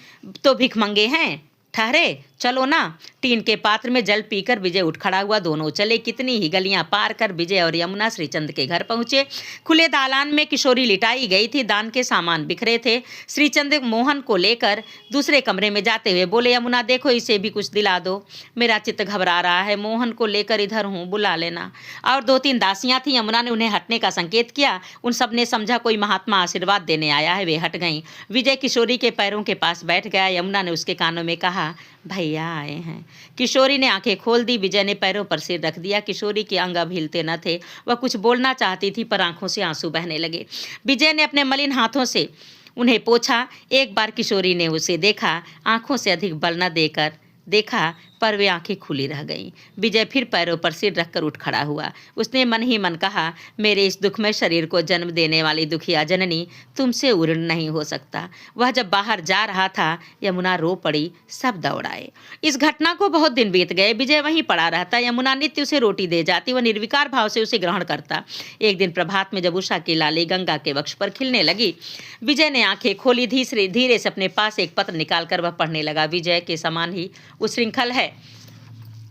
तो भिखमंगे हैं, ठहरे चलो ना। टीन के पात्र में जल पीकर विजय उठ खड़ा हुआ। दोनों चले। कितनी ही गलियां पार कर विजय और यमुना श्रीचंद के घर पहुंचे। खुले दालान में किशोरी लिटाई गई थी, दान के सामान बिखरे थे। श्रीचंद मोहन को लेकर दूसरे कमरे में जाते हुए बोले, यमुना देखो, इसे भी कुछ दिला दो, मेरा चित्त घबरा रहा है, मोहन को लेकर इधर हूँ, बुला लेना। और 2-3 दासियां थी। यमुना ने उन्हें हटने का संकेत किया। उन सब ने समझा कोई महात्मा आशीर्वाद देने आया है, वे हट गईं। विजय किशोरी के पैरों के पास बैठ गया। यमुना ने उसके कानों में कहा, भैया आए हैं। किशोरी ने आंखें खोल दी। विजय ने पैरों पर सिर रख दिया। किशोरी के अंग अब हिलते न थे। वह कुछ बोलना चाहती थी, पर आंखों से आंसू बहने लगे। विजय ने अपने मलिन हाथों से उन्हें पोंछा। एक बार किशोरी ने उसे देखा, आंखों से अधिक बल न देकर देखा, पर वे आंखें खुली रह गईं। विजय फिर पैरों पर सिर रखकर उठ खड़ा हुआ। उसने मन ही मन कहा, मेरे इस दुखमय शरीर को जन्म देने वाली दुखिया जननी, तुमसे उऋण नहीं हो सकता। वह जब बाहर जा रहा था, यमुना रो पड़ी। सब दौड़ाए। इस घटना को बहुत दिन बीत गए। विजय वहीं पड़ा रहता। यमुना नित्य उसे रोटी दे जाती, वह निर्विकार भाव से उसे ग्रहण करता। एक दिन प्रभात में जब उषा की लाली गंगा के वक्ष पर खिलने लगी, विजय ने आंखें खोली। धीरे से अपने पास एक पत्र निकालकर वह पढ़ने लगा। विजय के समान ही उच्छृंखल है,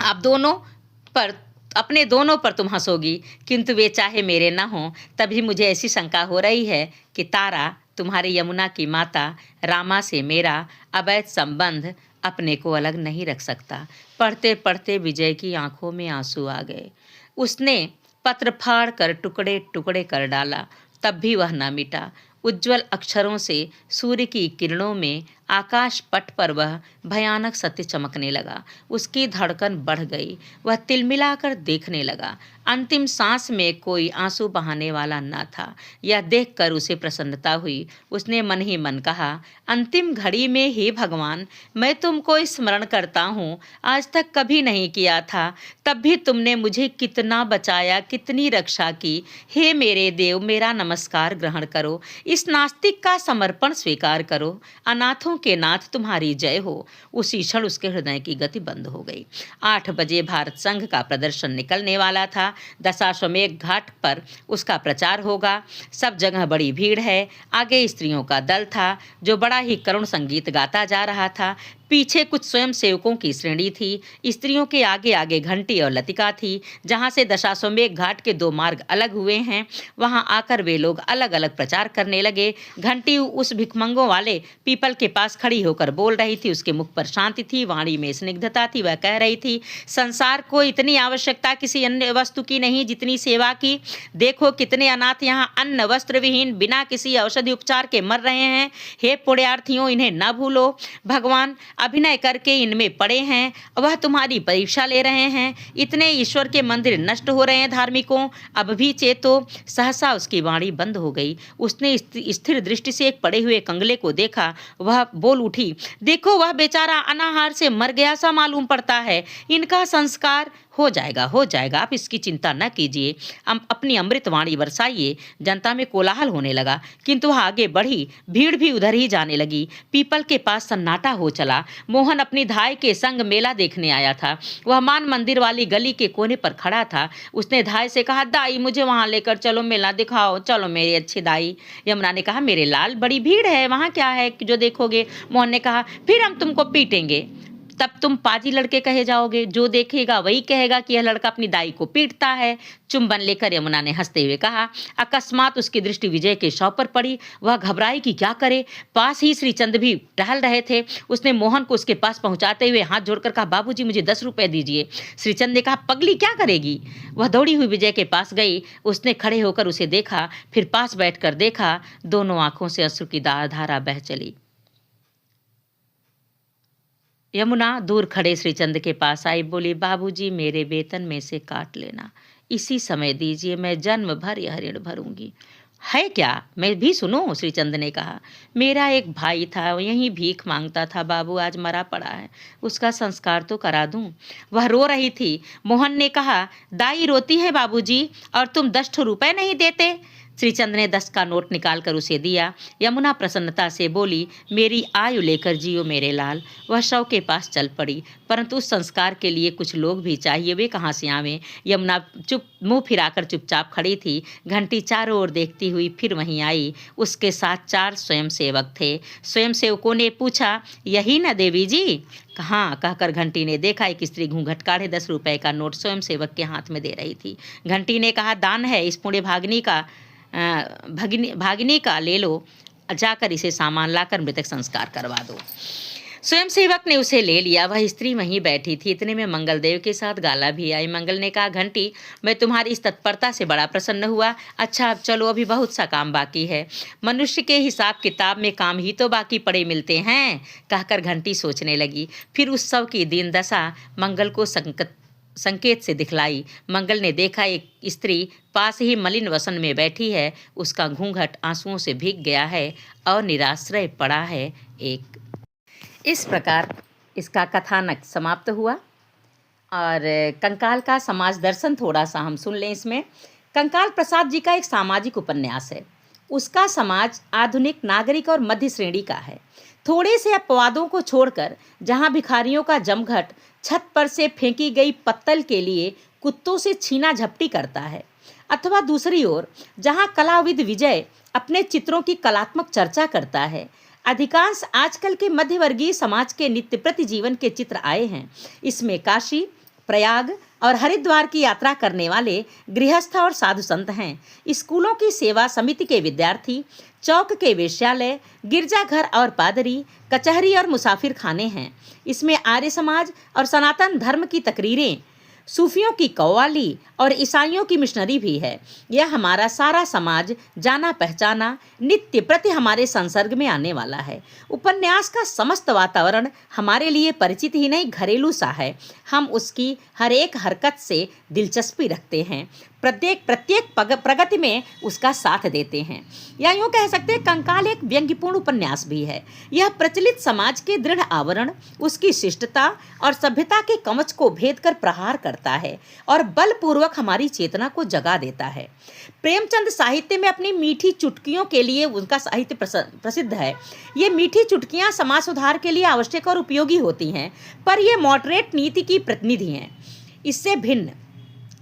आप दोनों पर, अपने दोनों पर तुम हंसोगी, किंतु वे चाहे मेरे न हों, तभी मुझे ऐसी शंका हो रही है कि तारा, तुम्हारी यमुना की माता, रामा से मेरा अवैध संबंध अपने को अलग नहीं रख सकता। पढ़ते पढ़ते विजय की आंखों में आंसू आ गए। उसने पत्र फाड़ कर टुकड़े टुकड़े कर डाला, तब भी वह न मिटा। उज्ज्वल अक्षरों से सूर्य की किरणों में आकाश पट पर वह भयानक सत्य चमकने लगा। उसकी धड़कन बढ़ गई। वह तिलमिलाकर देखने लगा। अंतिम सांस में कोई आंसू बहाने वाला न था। यह देखकर उसे प्रसन्नता हुई। उसने मन ही मन कहा, अंतिम घड़ी में हे भगवान, मैं तुमको स्मरण करता हूँ, आज तक कभी नहीं किया था, तब भी तुमने मुझे कितना बचाया, कितनी रक्षा की। हे मेरे देव, मेरा नमस्कार ग्रहण करो, इस नास्तिक का समर्पण स्वीकार करो। अनाथों के नाथ तुम्हारी जय हो। उसी क्षण उसके हृदय की गति बंद हो गई। 8 बजे भारत संघ का प्रदर्शन निकलने वाला था। दशाश्वमेध घाट पर उसका प्रचार होगा। सब जगह बड़ी भीड़ है। आगे स्त्रियों का दल था जो बड़ा ही करुण संगीत गाता जा रहा था। पीछे कुछ स्वयं सेवकों की श्रेणी थी। स्त्रियों के आगे आगे घंटी और लतिका थी। जहाँ से दशाश्वमेध घाट के 2 मार्ग अलग हुए हैं, वहाँ आकर वे लोग अलग अलग प्रचार करने लगे। घंटी उस भिखमंगों वाले पीपल के पास खड़ी होकर बोल रही थी। उसके मुख पर शांति थी, वाणी में स्निग्धता थी। वह कह रही थी, संसार को इतनी आवश्यकता किसी अन्य वस्तु की नहीं जितनी सेवा की। देखो कितने अनाथ यहाँ अन्न वस्त्र विहीन बिना किसी औषधि उपचार के मर रहे हैं। हे पुण्यार्थियों, इन्हें न भूलो। भगवान अभिनय करके इनमें पड़े हैं, वह तुम्हारी परीक्षा ले रहे हैं। इतने ईश्वर के मंदिर नष्ट हो रहे हैं धार्मिकों, अब भी चेतो। सहसा उसकी वाणी बंद हो गई। उसने स्थिर दृष्टि से एक पड़े हुए कंगले को देखा। वह बोल उठी, देखो वह बेचारा अनाहार से मर गया सा मालूम पड़ता है। इनका संस्कार हो जाएगा, हो जाएगा, आप इसकी चिंता न कीजिए। अपनी अमृत वाणी बरसाइए। जनता में कोलाहल होने लगा, किंतु वह आगे बढ़ी। भीड़ भी उधर ही जाने लगी। पीपल के पास सन्नाटा हो चला। मोहन अपनी धाय के संग मेला देखने आया था। वह मान मंदिर वाली गली के कोने पर खड़ा था। उसने धाय से कहा, दाई मुझे वहाँ लेकर चलो, मेला दिखाओ। चलो मेरी अच्छी दाई। यमुना ने कहा, मेरे लाल बड़ी भीड़ है, वहाँ क्या है जो देखोगे। मोहन ने कहा, फिर हम तुमको पीटेंगे, तब तुम पाजी लड़के कहे जाओगे। जो देखेगा वही कहेगा कि यह लड़का अपनी दाई को पीटता है। चुंबन लेकर यमुना ने हंसते हुए कहा। अकस्मात उसकी दृष्टि विजय के शव पर पड़ी। वह घबराई कि क्या करे। पास ही श्रीचंद भी टहल रहे थे। उसने मोहन को उसके पास पहुंचाते हुए हाथ जोड़कर कहा, बाबूजी मुझे 10 रुपए दीजिए। श्रीचंद ने कहा, पगली क्या करेगी। वह दौड़ी हुई विजय के पास गई। उसने खड़े होकर उसे देखा, फिर पास बैठकर देखा। दोनों आंखों से अश्रु की धारा बह चली। यमुना दूर खड़े श्रीचंद के पास आई, बोली, बाबूजी मेरे वेतन में से काट लेना, इसी समय दीजिए, मैं जन्म भर यह ऋण भरूंगी। है क्या, मैं भी सुनो। श्रीचंद ने कहा, मेरा एक भाई था, यहीं भीख मांगता था बाबू, आज मरा पड़ा है, उसका संस्कार तो करा दूं। वह रो रही थी। मोहन ने कहा, दाई रोती है बाबूजी, और तुम 10 रुपए नहीं देते। श्रीचंद ने 10 का नोट निकालकर उसे दिया। यमुना प्रसन्नता से बोली, मेरी आयु लेकर जियो मेरे लाल। वह शव के पास चल पड़ी, परंतु उस संस्कार के लिए कुछ लोग भी चाहिए, वे कहाँ से आवें। यमुना मुंह फिराकर चुपचाप खड़ी थी। घंटी चारों ओर देखती हुई फिर वहीं आई। उसके साथ 4 स्वयंसेवक थे। स्वयंसेवकों ने पूछा, यही न देवी जी। हाँ, कहकर घंटी ने देखा एक स्त्री घूंघट काढ़े 10 रुपए का नोट स्वयंसेवक के हाथ में दे रही थी। घंटी ने कहा, दान है, इस पुण्य भागिनी का ले लो, जाकर इसे सामान लाकर मृतक संस्कार करवा दो। स्वयंसेवक ने उसे ले लिया। वह स्त्री वहीं बैठी थी। इतने में मंगलदेव के साथ गाला भी आई। मंगल ने कहा, घंटी मैं तुम्हारी इस तत्परता से बड़ा प्रसन्न हुआ। अच्छा अब चलो, अभी बहुत सा काम बाकी है। मनुष्य के हिसाब किताब में काम ही तो बाकी पड़े मिलते हैं, कहकर घंटी सोचने लगी। फिर उस सब की दीन दशा मंगल को संकेत से दिखलाई। मंगल ने देखा एक स्त्री पास ही मलिन वसन में बैठी है। उसका घूंघट आंसुओं से भीग गया है और निराश्रय पड़ा है। इस प्रकार इसका कथानक समाप्त हुआ। और कंकाल का समाज दर्शन थोड़ा सा हम सुन लें। इसमें कंकाल प्रसाद जी का एक सामाजिक उपन्यास है। उसका समाज आधुनिक, नागरिक और मध्य श्रेणी का है। थोड़े से अपवादों को छोड़कर जहाँ भिखारियों का जमघट छत पर से फेंकी गई पत्तल के लिए कुत्तों से छीना झपटी करता है, अथवा दूसरी ओर जहाँ कलाविद विजय अपने चित्रों की कलात्मक चर्चा करता है, अधिकांश आजकल के मध्यवर्गीय समाज के नित्य प्रति जीवन के चित्र आए हैं। इसमें काशी, प्रयाग और हरिद्वार की यात्रा करने वाले गृहस्थ और साधु संत हैं। स्कूलों की सेवा समिति के विद्यार्थी, चौक के वेश्यालय, गिरजाघर और पादरी, कचहरी और मुसाफिर खाने हैं। इसमें आर्य समाज और सनातन धर्म की तकरीरें, सूफियों की कव्वाली और ईसाइयों की मिशनरी भी है। यह हमारा सारा समाज जाना पहचाना नित्य प्रति हमारे संसर्ग में आने वाला है। उपन्यास का समस्त वातावरण हमारे लिए परिचित ही नहीं, घरेलू सा है। हम उसकी हर एक हरकत से दिलचस्पी रखते हैं, प्रत्येक प्रगति में उसका साथ देते हैं। या यूँ कह सकते हैं, कंकाल एक व्यंग्यपूर्ण उपन्यास भी है। यह प्रचलित समाज के दृढ़ आवरण, उसकी शिष्टता और सभ्यता के कवच को भेद कर प्रहार करता है और बलपूर्वक हमारी चेतना को जगा देता है। प्रेमचंद साहित्य में अपनी मीठी चुटकियों के लिए उनका साहित्य प्रसिद्ध है। ये मीठी चुटकियाँ समाज सुधार के लिए आवश्यक और उपयोगी होती हैं, पर ये मॉडरेट नीति की प्रतिनिधि हैं। इससे भिन्न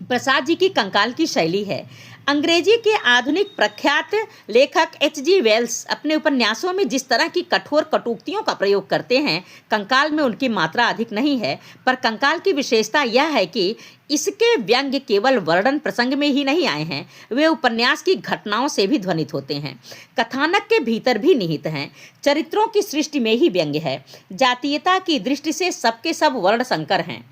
प्रसाद जी की कंकाल की शैली है। अंग्रेजी के आधुनिक प्रख्यात लेखक H.G. वेल्स अपने उपन्यासों में जिस तरह की कठोर कटुक्तियों का प्रयोग करते हैं, कंकाल में उनकी मात्रा अधिक नहीं है, पर कंकाल की विशेषता यह है कि इसके व्यंग्य केवल वर्णन प्रसंग में ही नहीं आए हैं, वे उपन्यास की घटनाओं से भी ध्वनित होते हैं, कथानक के भीतर भी निहित हैं, चरित्रों की सृष्टि में ही व्यंग्य है। जातीयता की दृष्टि से सबके सब वर्ण संकर हैं,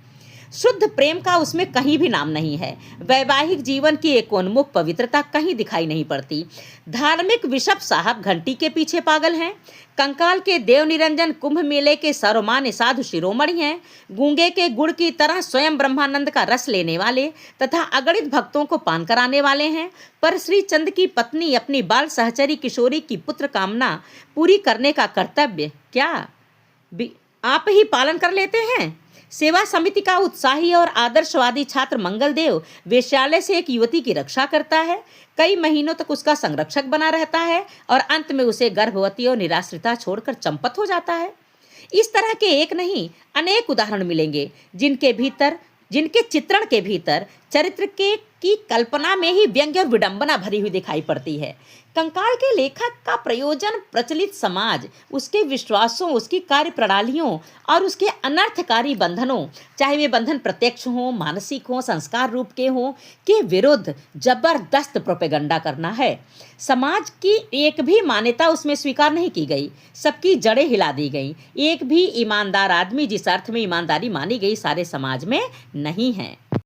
शुद्ध प्रेम का उसमें कहीं भी नाम नहीं है, वैवाहिक जीवन की एकोन्मुख पवित्रता कहीं दिखाई नहीं पड़ती। धार्मिक बिशप साहब घंटी के पीछे पागल हैं, कंकाल के देव निरंजन कुंभ मेले के सर्वमान्य साधु शिरोमणि हैं, गूंगे के गुड़ की तरह स्वयं ब्रह्मानंद का रस लेने वाले तथा अगणित भक्तों को पान कराने वाले हैं, पर श्री चंद की पत्नी अपनी बाल सहचरी किशोरी की पुत्र कामना पूरी करने का कर्तव्य क्या आप ही पालन कर लेते हैं? सेवा समिति का उत्साही और आदर्शवादी छात्र मंगलदेव वेश्यालय से एक युवती की रक्षा करता है, कई महीनों तक उसका संरक्षक बना रहता है और अंत में उसे गर्भवती और निराश्रिता छोड़कर चंपत हो जाता है। इस तरह के एक नहीं अनेक उदाहरण मिलेंगे जिनके चित्रण के भीतर चरित्र की कल्पना में ही व्यंग्य और विडंबना भरी हुई दिखाई पड़ती है। कंकाल के लेखक का प्रयोजन प्रचलित समाज, उसके विश्वासों, उसकी कार्य प्रणालियों और उसके अनर्थकारी बंधनों, चाहे वे बंधन प्रत्यक्ष हों, मानसिक हों, संस्कार रूप के हों, के विरुद्ध जबरदस्त प्रोपेगंडा करना है। समाज की एक भी मान्यता उसमें स्वीकार नहीं की गई, सबकी जड़ें हिला दी गई। एक भी ईमानदार आदमी जिस अर्थ में ईमानदारी मानी गई सारे समाज में नहीं है।